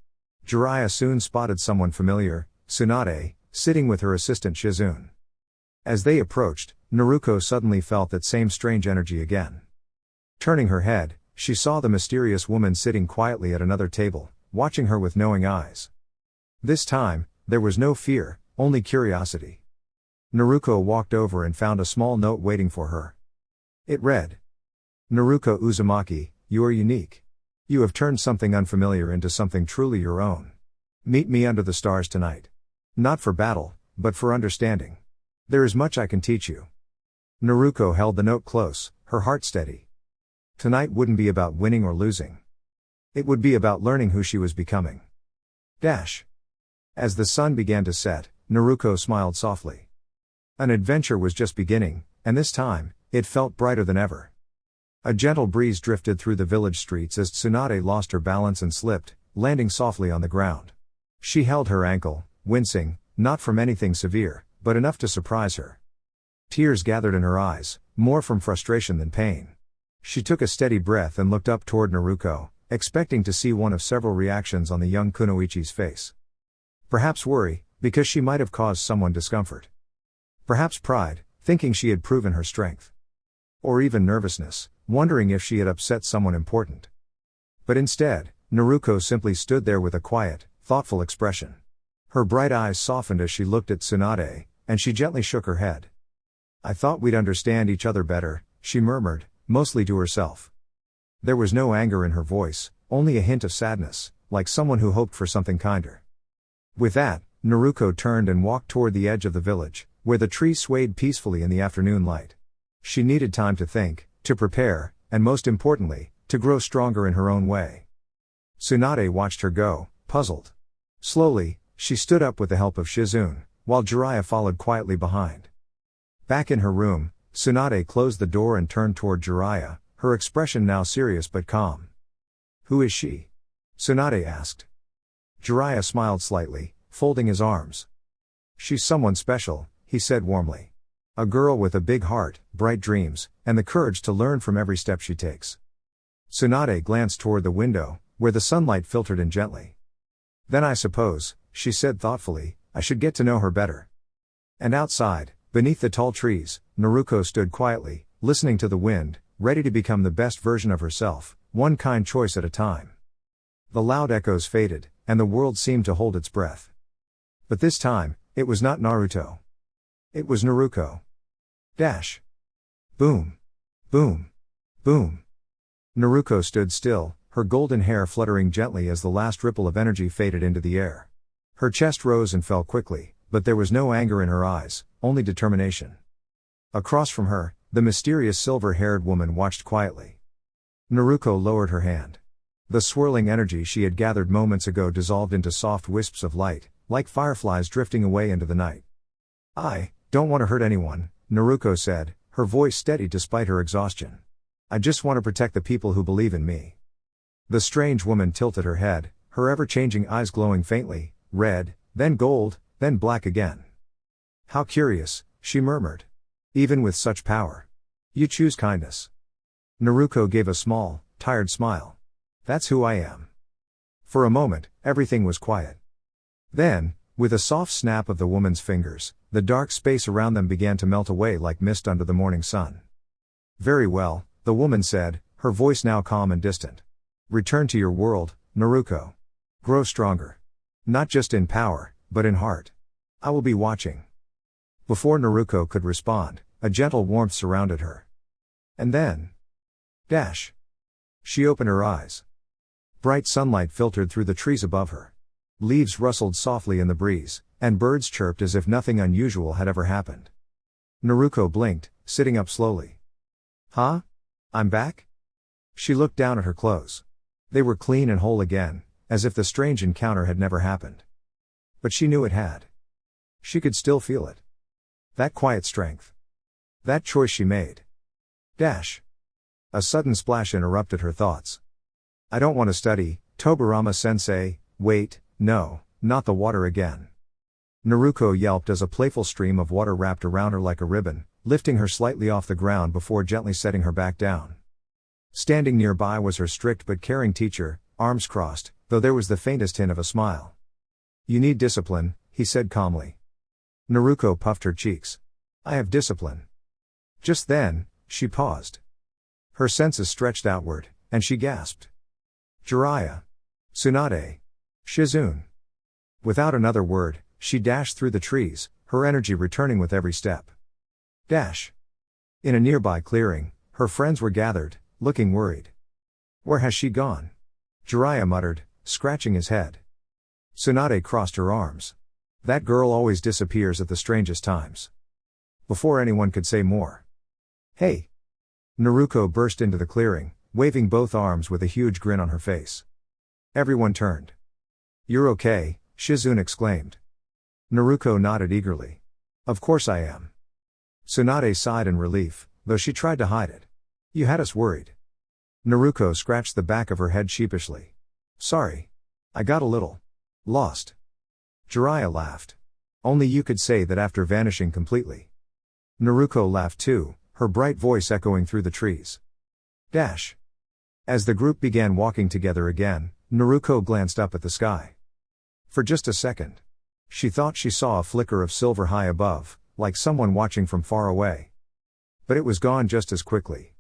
Jiraiya soon spotted someone familiar, Tsunade, sitting with her assistant Shizune. As they approached, Naruko suddenly felt that same strange energy again. Turning her head, she saw the mysterious woman sitting quietly at another table, watching her with knowing eyes. This time, there was no fear, only curiosity. Naruko walked over and found a small note waiting for her. It read, "Naruko Uzumaki, you are unique. You have turned something unfamiliar into something truly your own. Meet me under the stars tonight. Not for battle, but for understanding. There is much I can teach you." Naruko held the note close, her heart steady. Tonight wouldn't be about winning or losing. It would be about learning who she was becoming. As the sun began to set, Naruko smiled softly. An adventure was just beginning, and this time, it felt brighter than ever. A gentle breeze drifted through the village streets as Tsunade lost her balance and slipped, landing softly on the ground. She held her ankle, wincing, not from anything severe, but enough to surprise her. Tears gathered in her eyes, more from frustration than pain. She took a steady breath and looked up toward Naruko, expecting to see one of several reactions on the young kunoichi's face. Perhaps worry, because she might have caused someone discomfort. Perhaps pride, thinking she had proven her strength. Or even nervousness, wondering if she had upset someone important. But instead, Naruko simply stood there with a quiet, thoughtful expression. Her bright eyes softened as she looked at Tsunade, and she gently shook her head. "I thought we'd understand each other better," she murmured, mostly to herself. There was no anger in her voice, only a hint of sadness, like someone who hoped for something kinder. With that, Naruko turned and walked toward the edge of the village, where the trees swayed peacefully in the afternoon light. She needed time to think, to prepare, and most importantly, to grow stronger in her own way. Tsunade watched her go, puzzled. Slowly, she stood up with the help of Shizune, while Jiraiya followed quietly behind. Back in her room, Tsunade closed the door and turned toward Jiraiya, her expression now serious but calm. "Who is she?" Tsunade asked. Jiraiya smiled slightly, folding his arms. "She's someone special," he said warmly. "A girl with a big heart, bright dreams, and the courage to learn from every step she takes." Tsunade glanced toward the window, where the sunlight filtered in gently. "Then I suppose," she said thoughtfully, "I should get to know her better." And outside, beneath the tall trees, Naruko stood quietly, listening to the wind, ready to become the best version of herself, one kind choice at a time. The loud echoes faded, and the world seemed to hold its breath. But this time, it was not Naruto. It was Naruko. Boom. Boom. Boom. Naruko stood still, her golden hair fluttering gently as the last ripple of energy faded into the air. Her chest rose and fell quickly, but there was no anger in her eyes, only determination. Across from her, the mysterious silver-haired woman watched quietly. Naruko lowered her hand. The swirling energy she had gathered moments ago dissolved into soft wisps of light, like fireflies drifting away into the night. "I don't want to hurt anyone," Naruko said, her voice steady despite her exhaustion. "I just want to protect the people who believe in me." The strange woman tilted her head, her ever-changing eyes glowing faintly, red, then gold, then black again. "How curious," she murmured. "Even with such power. You choose kindness." Naruko gave a small, tired smile. "That's who I am." For a moment, everything was quiet. Then, with a soft snap of the woman's fingers, the dark space around them began to melt away like mist under the morning sun. "Very well," the woman said, her voice now calm and distant. "Return to your world, Naruko. Grow stronger. Not just in power, but in heart. I will be watching." Before Naruko could respond, a gentle warmth surrounded her. And then... She opened her eyes. Bright sunlight filtered through the trees above her. Leaves rustled softly in the breeze, and birds chirped as if nothing unusual had ever happened. Naruko blinked, sitting up slowly. "Huh? I'm back?" She looked down at her clothes. They were clean and whole again, as if the strange encounter had never happened. But she knew it had. She could still feel it. That quiet strength. That choice she made. Dash. A sudden splash interrupted her thoughts. I don't want to study, Tobirama-sensei, wait, no, not the water again. Naruko yelped as a playful stream of water wrapped around her like a ribbon, lifting her slightly off the ground before gently setting her back down. Standing nearby was her strict but caring teacher, arms crossed, though there was the faintest hint of a smile. You need discipline, he said calmly. Naruko puffed her cheeks. I have discipline. Just then, she paused. Her senses stretched outward, and she gasped. Jiraiya. Tsunade. Shizune. Without another word, she dashed through the trees, her energy returning with every step. Dash. In a nearby clearing, her friends were gathered, looking worried. Where has she gone? Jiraiya muttered, scratching his head. Tsunade crossed her arms. That girl always disappears at the strangest times. Before anyone could say more. Hey! Naruko burst into the clearing, waving both arms with a huge grin on her face. Everyone turned. You're okay, Shizune exclaimed. Naruko nodded eagerly. Of course I am. Tsunade sighed in relief, though she tried to hide it. You had us worried. Naruko scratched the back of her head sheepishly. Sorry. I got a little lost. Jiraiya laughed. Only you could say that after vanishing completely. Naruko laughed too, her bright voice echoing through the trees. Dash. As the group began walking together again, Naruko glanced up at the sky. For just a second. She thought she saw a flicker of silver high above, like someone watching from far away. But it was gone just as quickly.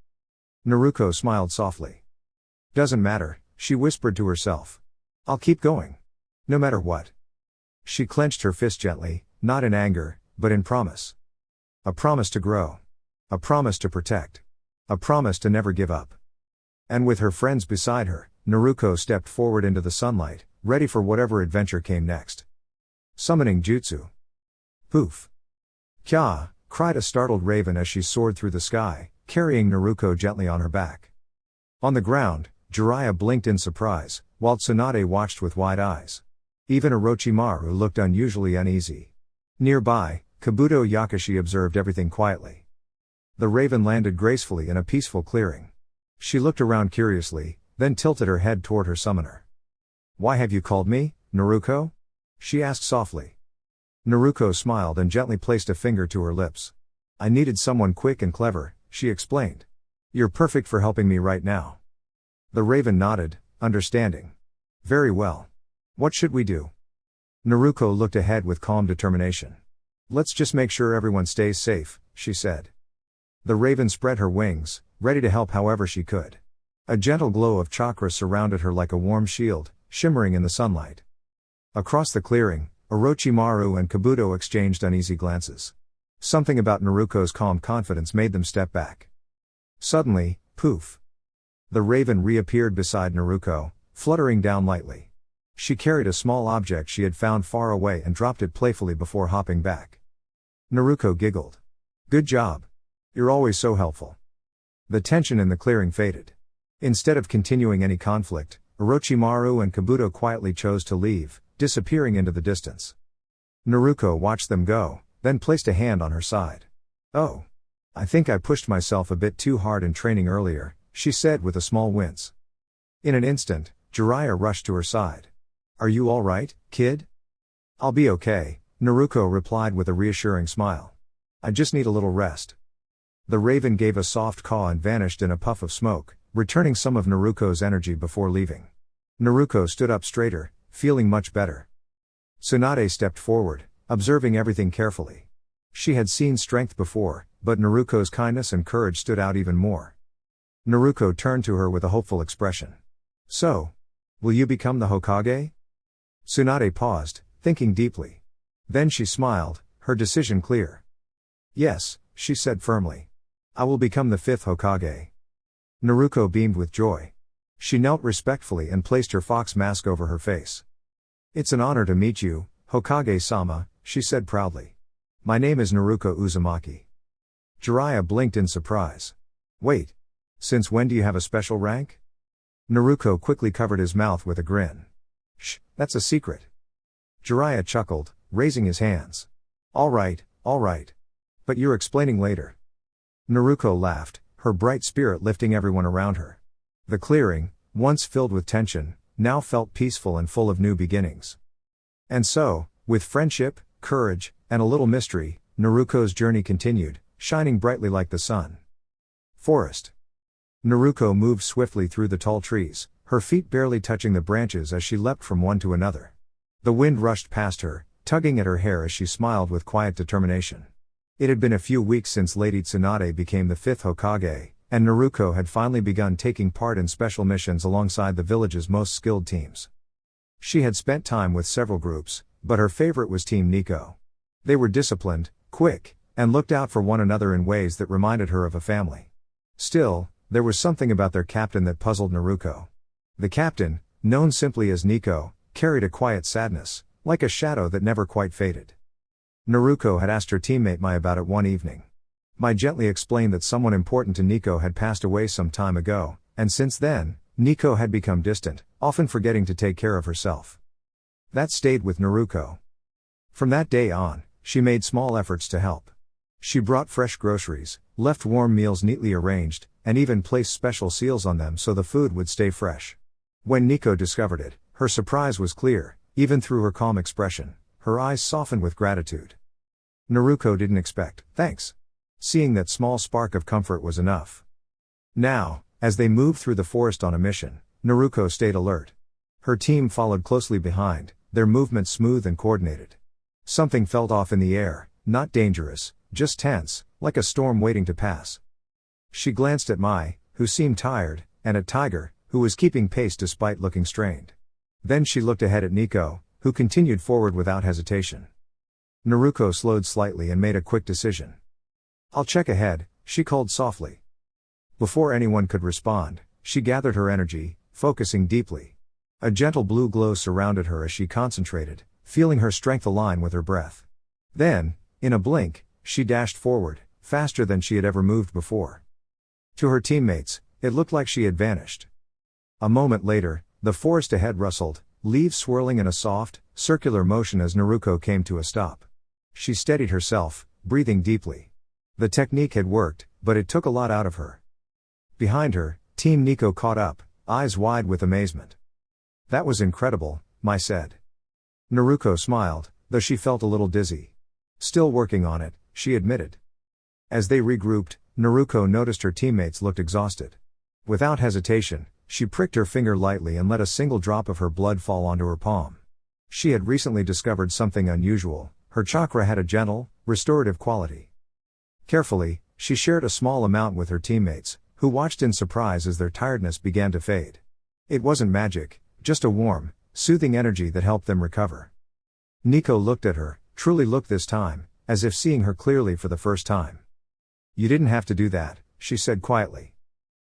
Naruko smiled softly. Doesn't matter, she whispered to herself. I'll keep going. No matter what. She clenched her fist gently, not in anger, but in promise. A promise to grow. A promise to protect. A promise to never give up. And with her friends beside her, Naruko stepped forward into the sunlight, ready for whatever adventure came next. Summoning Jutsu. Poof. Kya, cried a startled raven as she soared through the sky, carrying Naruko gently on her back. On the ground, Jiraiya blinked in surprise, while Tsunade watched with wide eyes. Even Orochimaru looked unusually uneasy. Nearby, Kabuto Yakashi observed everything quietly. The raven landed gracefully in a peaceful clearing. She looked around curiously, then tilted her head toward her summoner. Why have you called me, Naruko? She asked softly. Naruko smiled and gently placed a finger to her lips. I needed someone quick and clever, she explained. You're perfect for helping me right now. The raven nodded, understanding. Very well. What should we do? Naruko looked ahead with calm determination. Let's just make sure everyone stays safe, she said. The raven spread her wings, ready to help however she could. A gentle glow of chakra surrounded her like a warm shield, shimmering in the sunlight. Across the clearing, Orochimaru and Kabuto exchanged uneasy glances. Something about Naruko's calm confidence made them step back. Suddenly, poof. The raven reappeared beside Naruko, fluttering down lightly. She carried a small object she had found far away and dropped it playfully before hopping back. Naruko giggled. Good job. You're always so helpful. The tension in the clearing faded. Instead of continuing any conflict, Orochimaru and Kabuto quietly chose to leave, disappearing into the distance. Naruko watched them go, then placed a hand on her side. Oh. I think I pushed myself a bit too hard in training earlier, she said with a small wince. In an instant, Jiraiya rushed to her side. Are you all right, kid? I'll be okay, Naruko replied with a reassuring smile. I just need a little rest. The raven gave a soft caw and vanished in a puff of smoke, returning some of Naruko's energy before leaving. Naruko stood up straighter, feeling much better. Tsunade stepped forward, observing everything carefully. She had seen strength before, but Naruko's kindness and courage stood out even more. Naruko turned to her with a hopeful expression. So, will you become the Hokage? Tsunade paused, thinking deeply. Then she smiled, her decision clear. Yes, she said firmly. I will become the 5th Hokage. Naruko beamed with joy. She knelt respectfully and placed her fox mask over her face. It's an honor to meet you, Hokage-sama, she said proudly. My name is Naruko Uzumaki. Jiraiya blinked in surprise. Wait. Since when do you have a special rank? Naruko quickly covered his mouth with a grin. Shh, that's a secret. Jiraiya chuckled, raising his hands. All right. But you're explaining later. Naruko laughed, her bright spirit lifting everyone around her. The clearing, once filled with tension, now felt peaceful and full of new beginnings. And so, with friendship, courage, and a little mystery, Naruko's journey continued, shining brightly like the sun. Forest. Naruko moved swiftly through the tall trees, her feet barely touching the branches as she leapt from one to another. The wind rushed past her, tugging at her hair as she smiled with quiet determination. It had been a few weeks since Lady Tsunade became the 5th Hokage, and Naruko had finally begun taking part in special missions alongside the village's most skilled teams. She had spent time with several groups, but her favorite was Team Nico. They were disciplined, quick, and looked out for one another in ways that reminded her of a family. Still, there was something about their captain that puzzled Naruko. The captain, known simply as Nico, carried a quiet sadness, like a shadow that never quite faded. Naruko had asked her teammate Mai about it one evening. Mai gently explained that someone important to Nico had passed away some time ago, and since then, Nico had become distant, often forgetting to take care of herself. That stayed with Naruko. From that day on, she made small efforts to help. She brought fresh groceries, left warm meals neatly arranged, and even placed special seals on them so the food would stay fresh. When Nico discovered it, her surprise was clear, even through her calm expression, her eyes softened with gratitude. Naruko didn't expect, "Thanks." Seeing that small spark of comfort was enough. Now, as they moved through the forest on a mission, Naruko stayed alert. Her team followed closely behind, their movements smooth and coordinated. Something felt off in the air, not dangerous, just tense, like a storm waiting to pass. She glanced at Mai, who seemed tired, and at Tiger, who was keeping pace despite looking strained. Then she looked ahead at Nico, who continued forward without hesitation. Naruko slowed slightly and made a quick decision. "I'll check ahead," she called softly. Before anyone could respond, she gathered her energy, focusing deeply. A gentle blue glow surrounded her as she concentrated, feeling her strength align with her breath. Then, in a blink, she dashed forward, faster than she had ever moved before. To her teammates, it looked like she had vanished. A moment later, the forest ahead rustled, leaves swirling in a soft, circular motion as Naruko came to a stop. She steadied herself, breathing deeply. The technique had worked, but it took a lot out of her. Behind her, Team Nico caught up, eyes wide with amazement. "That was incredible," Mai said. Naruko smiled, though she felt a little dizzy. "Still working on it," she admitted. As they regrouped, Naruko noticed her teammates looked exhausted. Without hesitation, she pricked her finger lightly and let a single drop of her blood fall onto her palm. She had recently discovered something unusual: her chakra had a gentle, restorative quality. Carefully, she shared a small amount with her teammates, who watched in surprise as their tiredness began to fade. It wasn't magic, just a warm, soothing energy that helped them recover. Nico looked at her, truly looked this time, as if seeing her clearly for the first time. "You didn't have to do that," she said quietly.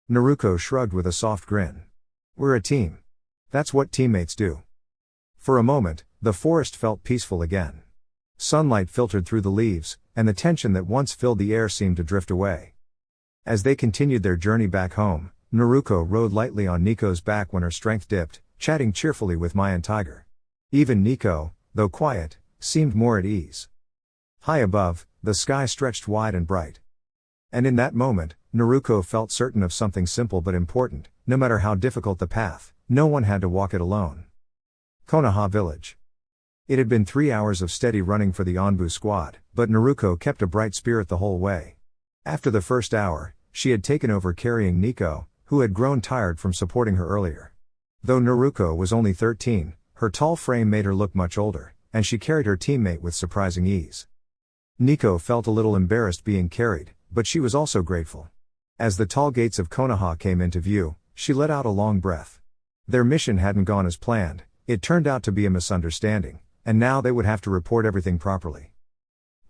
Naruko shrugged with a soft grin. "We're a team. That's what teammates do." For a moment, the forest felt peaceful again. Sunlight filtered through the leaves, and the tension that once filled the air seemed to drift away. As they continued their journey back home, Naruko rode lightly on Nico's back when her strength dipped, chatting cheerfully with Mai and Tiger. Even Nico, though quiet, seemed more at ease. High above, the sky stretched wide and bright. And in that moment, Naruko felt certain of something simple but important: no matter how difficult the path, no one had to walk it alone. Konoha Village. It had been 3 hours of steady running for the Onbu squad, but Naruko kept a bright spirit the whole way. After the first hour, she had taken over carrying Nico, who had grown tired from supporting her earlier. Though Naruko was only 13, her tall frame made her look much older, and she carried her teammate with surprising ease. Nico felt a little embarrassed being carried, but she was also grateful. As the tall gates of Konoha came into view, she let out a long breath. Their mission hadn't gone as planned, it turned out to be a misunderstanding, and now they would have to report everything properly.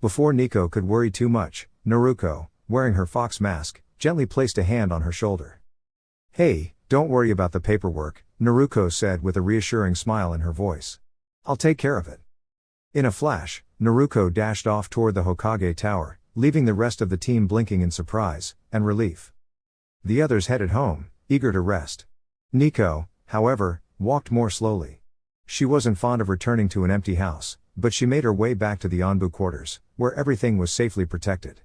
Before Nico could worry too much, Naruko, wearing her fox mask, gently placed a hand on her shoulder. "Hey, don't worry about the paperwork," Naruko said with a reassuring smile in her voice. "I'll take care of it." In a flash, Naruko dashed off toward the Hokage Tower, leaving the rest of the team blinking in surprise and relief. The others headed home, eager to rest. Nico, however, walked more slowly. She wasn't fond of returning to an empty house, but she made her way back to the Anbu quarters, where everything was safely protected.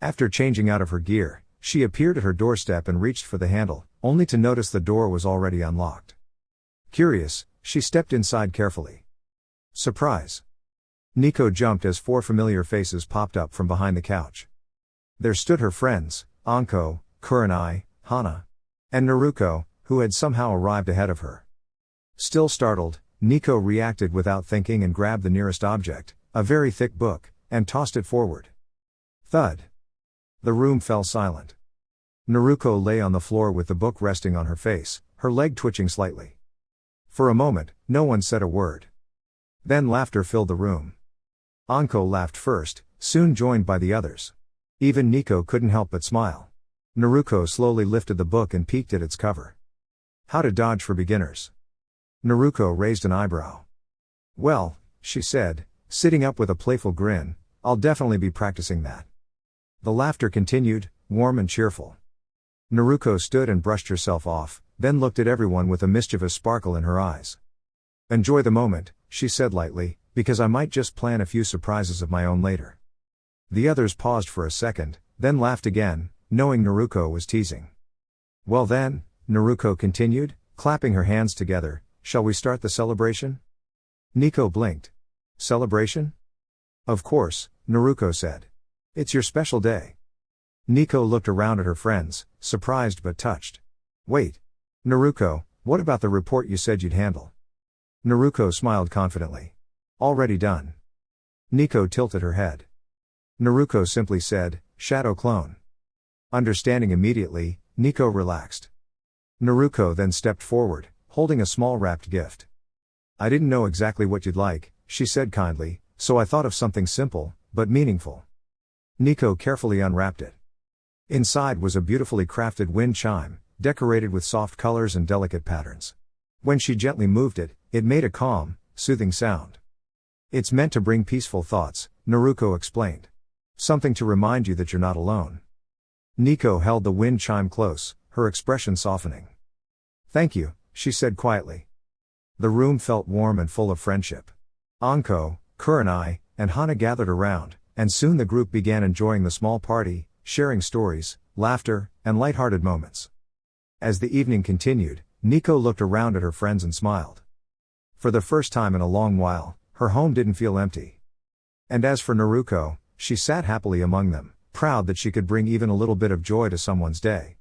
After changing out of her gear, she appeared at her doorstep and reached for the handle, only to notice the door was already unlocked. Curious, she stepped inside carefully. Surprise! Nico jumped as 4 familiar faces popped up from behind the couch. There stood her friends, Anko, Kurenai, Hana, and Naruko, who had somehow arrived ahead of her. Still startled, Nico reacted without thinking and grabbed the nearest object, a very thick book, and tossed it forward. Thud! The room fell silent. Naruko lay on the floor with the book resting on her face, her leg twitching slightly. For a moment, no one said a word. Then laughter filled the room. Anko laughed first, soon joined by the others. Even Nico couldn't help but smile. Naruko slowly lifted the book and peeked at its cover. How to Dodge for Beginners. Naruko raised an eyebrow. Well, she said, sitting up with a playful grin, I'll definitely be practicing that. The laughter continued, warm and cheerful. Naruko stood and brushed herself off, then looked at everyone with a mischievous sparkle in her eyes. Enjoy the moment, she said lightly, because I might just plan a few surprises of my own later. The others paused for a second, then laughed again, knowing Naruko was teasing. Well then, Naruko continued, clapping her hands together, shall we start the celebration? Nico blinked. Celebration? Of course, Naruko said. It's your special day. Nico looked around at her friends, surprised but touched. Wait. Naruko, what about the report you said you'd handle? Naruko smiled confidently. Already done. Nico tilted her head. Naruko simply said, Shadow Clone. Understanding immediately, Nico relaxed. Naruko then stepped forward, holding a small wrapped gift. I didn't know exactly what you'd like, she said kindly, so I thought of something simple, but meaningful. Nico carefully unwrapped it. Inside was a beautifully crafted wind chime, decorated with soft colors and delicate patterns. When she gently moved it, it made a calm, soothing sound. It's meant to bring peaceful thoughts, Naruko explained. Something to remind you that you're not alone. Nico held the wind chime close, her expression softening. Thank you, she said quietly. The room felt warm and full of friendship. Anko, Kurenai, and Hana gathered around, and soon the group began enjoying the small party, sharing stories, laughter, and light-hearted moments. As the evening continued, Nico looked around at her friends and smiled. For the first time in a long while, her home didn't feel empty. And as for Naruko, she sat happily among them, proud that she could bring even a little bit of joy to someone's day.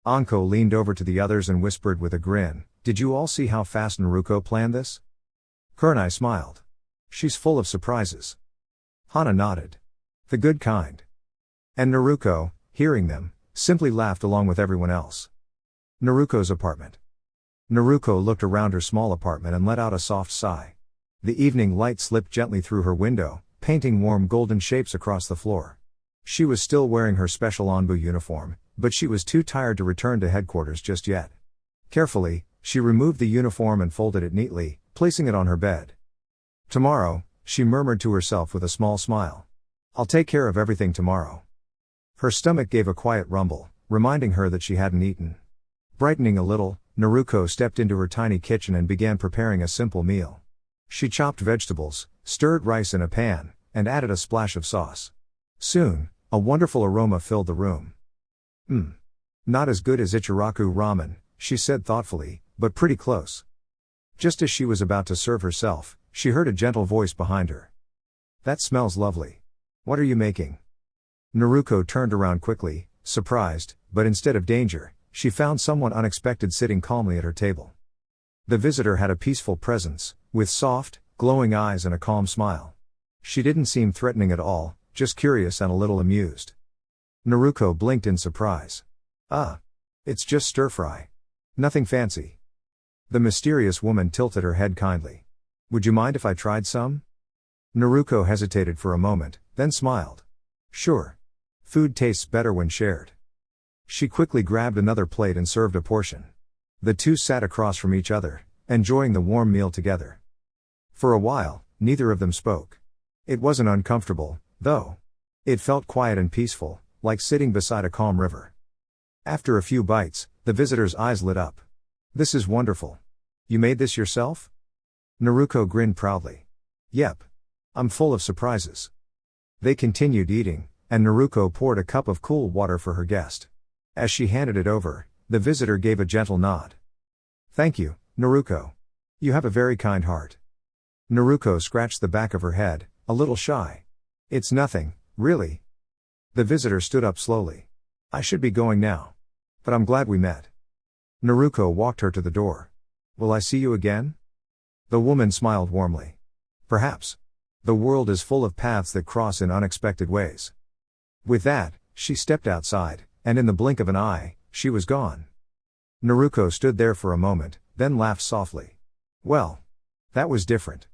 Anko leaned over to the others and whispered with a grin, Did you all see how fast Naruko planned this? Kurenai smiled. She's full of surprises. Hana nodded. The good kind. And Naruko, hearing them, simply laughed along with everyone else. Naruko's apartment. Naruko looked around her small apartment and let out a soft sigh. The evening light slipped gently through her window, painting warm golden shapes across the floor. She was still wearing her special Anbu uniform, but she was too tired to return to headquarters just yet. Carefully, she removed the uniform and folded it neatly, placing it on her bed. Tomorrow, she murmured to herself with a small smile. I'll take care of everything tomorrow. Her stomach gave a quiet rumble, reminding her that she hadn't eaten. Brightening a little, Naruko stepped into her tiny kitchen and began preparing a simple meal. She chopped vegetables, stirred rice in a pan, and added a splash of sauce. Soon, a wonderful aroma filled the room. Not as good as Ichiraku ramen, she said thoughtfully, but pretty close. Just as she was about to serve herself, she heard a gentle voice behind her. That smells lovely. What are you making? Naruko turned around quickly, surprised, but instead of danger, she found someone unexpected sitting calmly at her table. The visitor had a peaceful presence, with soft, glowing eyes and a calm smile. She didn't seem threatening at all, just curious and a little amused. Naruko blinked in surprise. It's just stir-fry. Nothing fancy. The mysterious woman tilted her head kindly. Would you mind if I tried some? Naruko hesitated for a moment, then smiled. Sure. Food tastes better when shared. She quickly grabbed another plate and served a portion. The two sat across from each other, enjoying the warm meal together. For a while, neither of them spoke. It wasn't uncomfortable, though. It felt quiet and peaceful, like sitting beside a calm river. After a few bites, the visitor's eyes lit up. This is wonderful. You made this yourself? Naruko grinned proudly. Yep. I'm full of surprises. They continued eating, and Naruko poured a cup of cool water for her guest. As she handed it over, the visitor gave a gentle nod. Thank you, Naruko. You have a very kind heart. Naruko scratched the back of her head, a little shy. It's nothing, really. The visitor stood up slowly. I should be going now. But I'm glad we met. Naruko walked her to the door. Will I see you again? The woman smiled warmly. Perhaps. The world is full of paths that cross in unexpected ways. With that, she stepped outside, and in the blink of an eye, she was gone. Naruko stood there for a moment, then laughed softly. Well. That was different.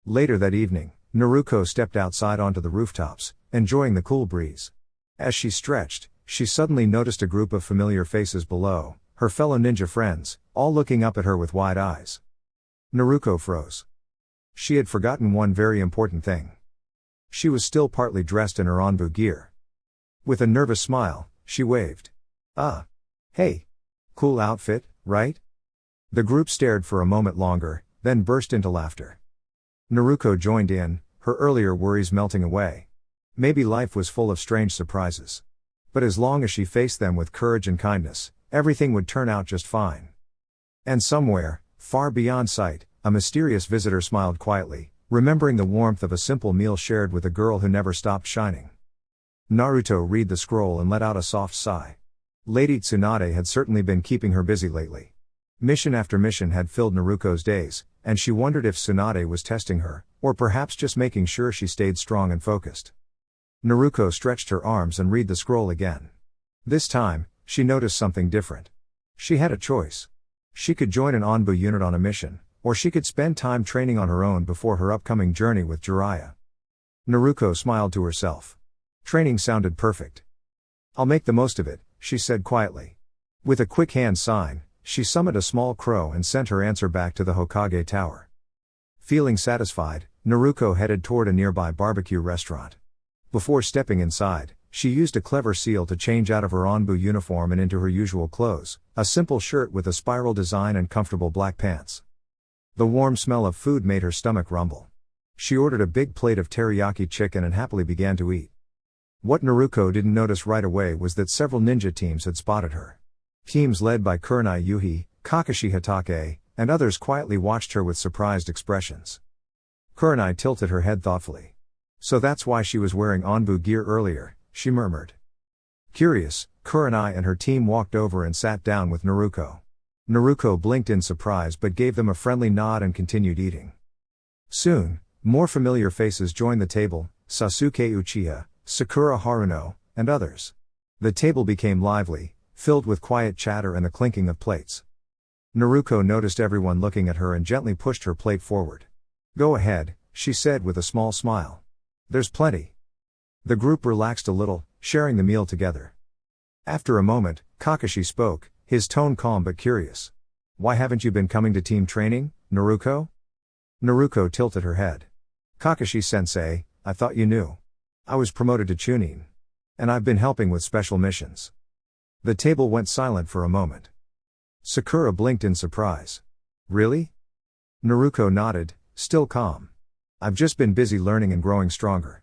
Later that evening, Naruko stepped outside onto the rooftops, enjoying the cool breeze. As she stretched, she suddenly noticed a group of familiar faces below, her fellow ninja friends, all looking up at her with wide eyes. Naruko froze. She had forgotten one very important thing. She was still partly dressed in her Onbu gear. With a nervous smile, she waved. Hey. Cool outfit, right? The group stared for a moment longer, then burst into laughter. Naruko joined in, her earlier worries melting away. Maybe life was full of strange surprises. But as long as she faced them with courage and kindness, everything would turn out just fine. And somewhere, far beyond sight, a mysterious visitor smiled quietly, remembering the warmth of a simple meal shared with a girl who never stopped shining. Naruto read the scroll and let out a soft sigh. Lady Tsunade had certainly been keeping her busy lately. Mission after mission had filled Naruko's days, and she wondered if Tsunade was testing her, or perhaps just making sure she stayed strong and focused. Naruko stretched her arms and read the scroll again. This time, she noticed something different. She had a choice. She could join an Onbu unit on a mission, or she could spend time training on her own before her upcoming journey with Jiraiya. Naruko smiled to herself. Training sounded perfect. I'll make the most of it, she said quietly. With a quick hand sign, she summoned a small crow and sent her answer back to the Hokage Tower. Feeling satisfied, Naruko headed toward a nearby barbecue restaurant. Before stepping inside, she used a clever seal to change out of her Onbu uniform and into her usual clothes, a simple shirt with a spiral design and comfortable black pants. The warm smell of food made her stomach rumble. She ordered a big plate of teriyaki chicken and happily began to eat. What Naruko didn't notice right away was that several ninja teams had spotted her. Teams led by Kurenai Yuhi, Kakashi Hatake, and others quietly watched her with surprised expressions. Kurenai tilted her head thoughtfully. So that's why she was wearing Onbu gear earlier, she murmured. Curious, Kurenai and her team walked over and sat down with Naruko. Naruko blinked in surprise but gave them a friendly nod and continued eating. Soon, more familiar faces joined the table, Sasuke Uchiha, Sakura Haruno, and others. The table became lively, filled with quiet chatter and the clinking of plates. Naruko noticed everyone looking at her and gently pushed her plate forward. Go ahead, she said with a small smile. There's plenty. The group relaxed a little, sharing the meal together. After a moment, Kakashi spoke, his tone calm but curious. Why haven't you been coming to team training, Naruko? Naruko tilted her head. Kakashi-sensei, I thought you knew. I was promoted to Chunin. And I've been helping with special missions. The table went silent for a moment. Sakura blinked in surprise. Really? Naruko nodded, still calm. I've just been busy learning and growing stronger.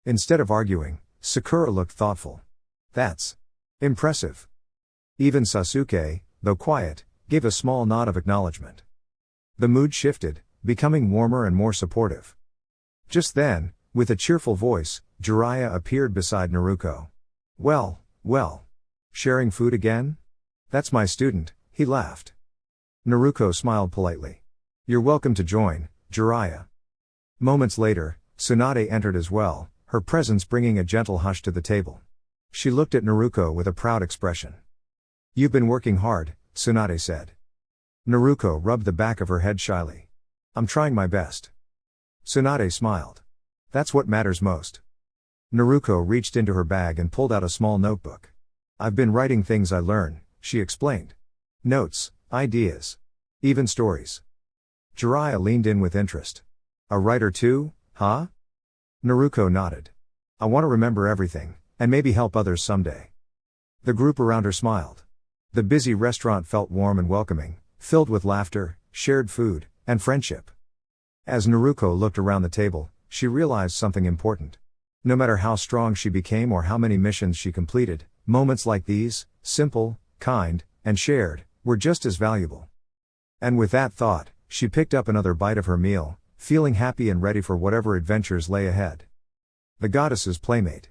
Instead of arguing, Sakura looked thoughtful. That's impressive. Even Sasuke, though quiet, gave a small nod of acknowledgement. The mood shifted, becoming warmer and more supportive. Just then, with a cheerful voice, Jiraiya appeared beside Naruko. Well. Sharing food again? That's my student, he laughed. Naruko smiled politely. You're welcome to join, Jiraiya. Moments later, Tsunade entered as well, her presence bringing a gentle hush to the table. She looked at Naruko with a proud expression. You've been working hard, Tsunade said. Naruko rubbed the back of her head shyly. I'm trying my best. Tsunade smiled. That's what matters most. Naruko reached into her bag and pulled out a small notebook. I've been writing things I learn, she explained. Notes, ideas. Even stories. Jiraiya leaned in with interest. A writer too, huh? Naruko nodded. I want to remember everything, and maybe help others someday. The group around her smiled. The busy restaurant felt warm and welcoming, filled with laughter, shared food, and friendship. As Naruko looked around the table, she realized something important. No matter how strong she became or how many missions she completed, moments like these, simple, kind, and shared, were just as valuable. And with that thought, she picked up another bite of her meal, feeling happy and ready for whatever adventures lay ahead. The Goddess's Playmate.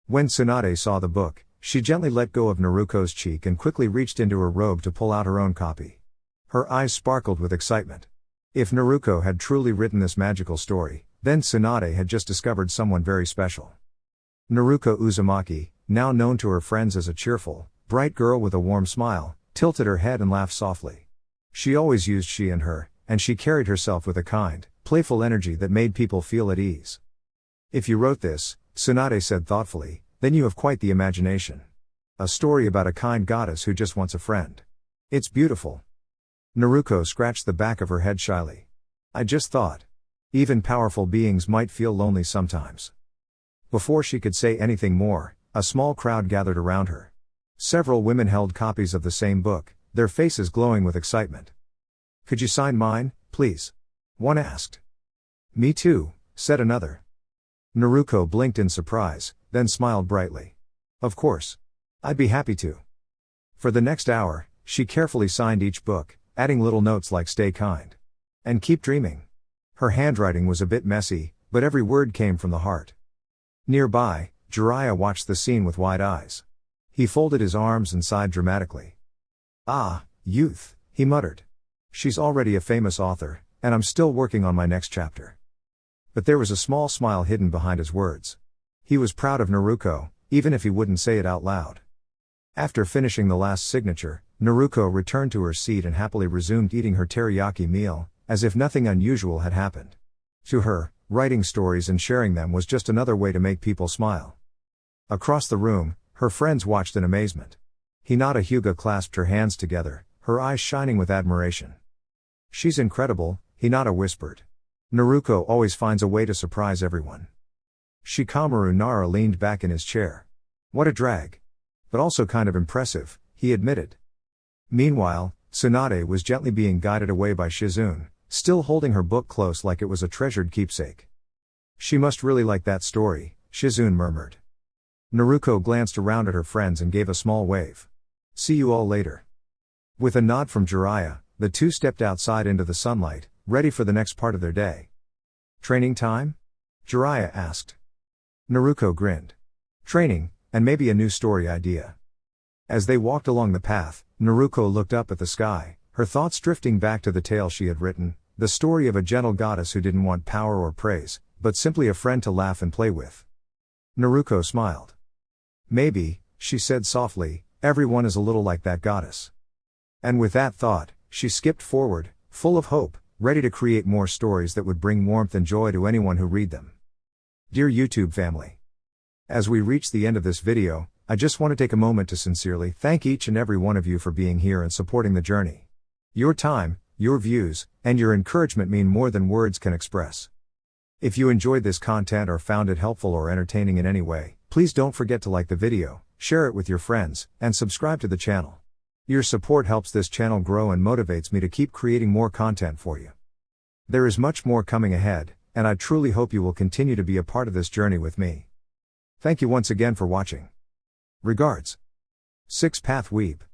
When Tsunade saw the book, she gently let go of Naruko's cheek and quickly reached into her robe to pull out her own copy. Her eyes sparkled with excitement. If Naruko had truly written this magical story, then Tsunade had just discovered someone very special. Naruko Uzumaki, now known to her friends as a cheerful, bright girl with a warm smile, tilted her head and laughed softly. She always used she and her, and she carried herself with a kind, playful energy that made people feel at ease. If you wrote this, Tsunade said thoughtfully, then you have quite the imagination. A story about a kind goddess who just wants a friend. It's beautiful. Naruko scratched the back of her head shyly. I just thought. Even powerful beings might feel lonely sometimes. Before she could say anything more, a small crowd gathered around her. Several women held copies of the same book, their faces glowing with excitement. Could you sign mine, please? One asked. Me too, said another. Naruko blinked in surprise, then smiled brightly. Of course. I'd be happy to. For the next hour, she carefully signed each book, adding little notes like stay kind. And keep dreaming. Her handwriting was a bit messy, but every word came from the heart. Nearby, Jiraiya watched the scene with wide eyes. He folded his arms and sighed dramatically. Ah, youth, he muttered. She's already a famous author, and I'm still working on my next chapter. But there was a small smile hidden behind his words. He was proud of Naruko, even if he wouldn't say it out loud. After finishing the last signature, Naruko returned to her seat and happily resumed eating her teriyaki meal, as if nothing unusual had happened. To her, writing stories and sharing them was just another way to make people smile. Across the room, her friends watched in amazement. Hinata Hyuga clasped her hands together, her eyes shining with admiration. She's incredible, Hinata whispered. Naruko always finds a way to surprise everyone. Shikamaru Nara leaned back in his chair. What a drag. But also kind of impressive, he admitted. Meanwhile, Tsunade was gently being guided away by Shizune, still holding her book close like it was a treasured keepsake. She must really like that story, Shizune murmured. Naruko glanced around at her friends and gave a small wave. See you all later. With a nod from Jiraiya, the two stepped outside into the sunlight, ready for the next part of their day. Training time? Jiraiya asked. Naruko grinned. Training, and maybe a new story idea. As they walked along the path, Naruko looked up at the sky, her thoughts drifting back to the tale she had written, the story of a gentle goddess who didn't want power or praise, but simply a friend to laugh and play with. Naruko smiled. Maybe, she said softly, everyone is a little like that goddess. And with that thought, she skipped forward, full of hope, ready to create more stories that would bring warmth and joy to anyone who read them. Dear YouTube family. As we reach the end of this video, I just want to take a moment to sincerely thank each and every one of you for being here and supporting the journey. Your time, your views, and your encouragement mean more than words can express. If you enjoyed this content or found it helpful or entertaining in any way, please don't forget to like the video, share it with your friends, and subscribe to the channel. Your support helps this channel grow and motivates me to keep creating more content for you. There is much more coming ahead, and I truly hope you will continue to be a part of this journey with me. Thank you once again for watching. Regards. 6 Path Weeb.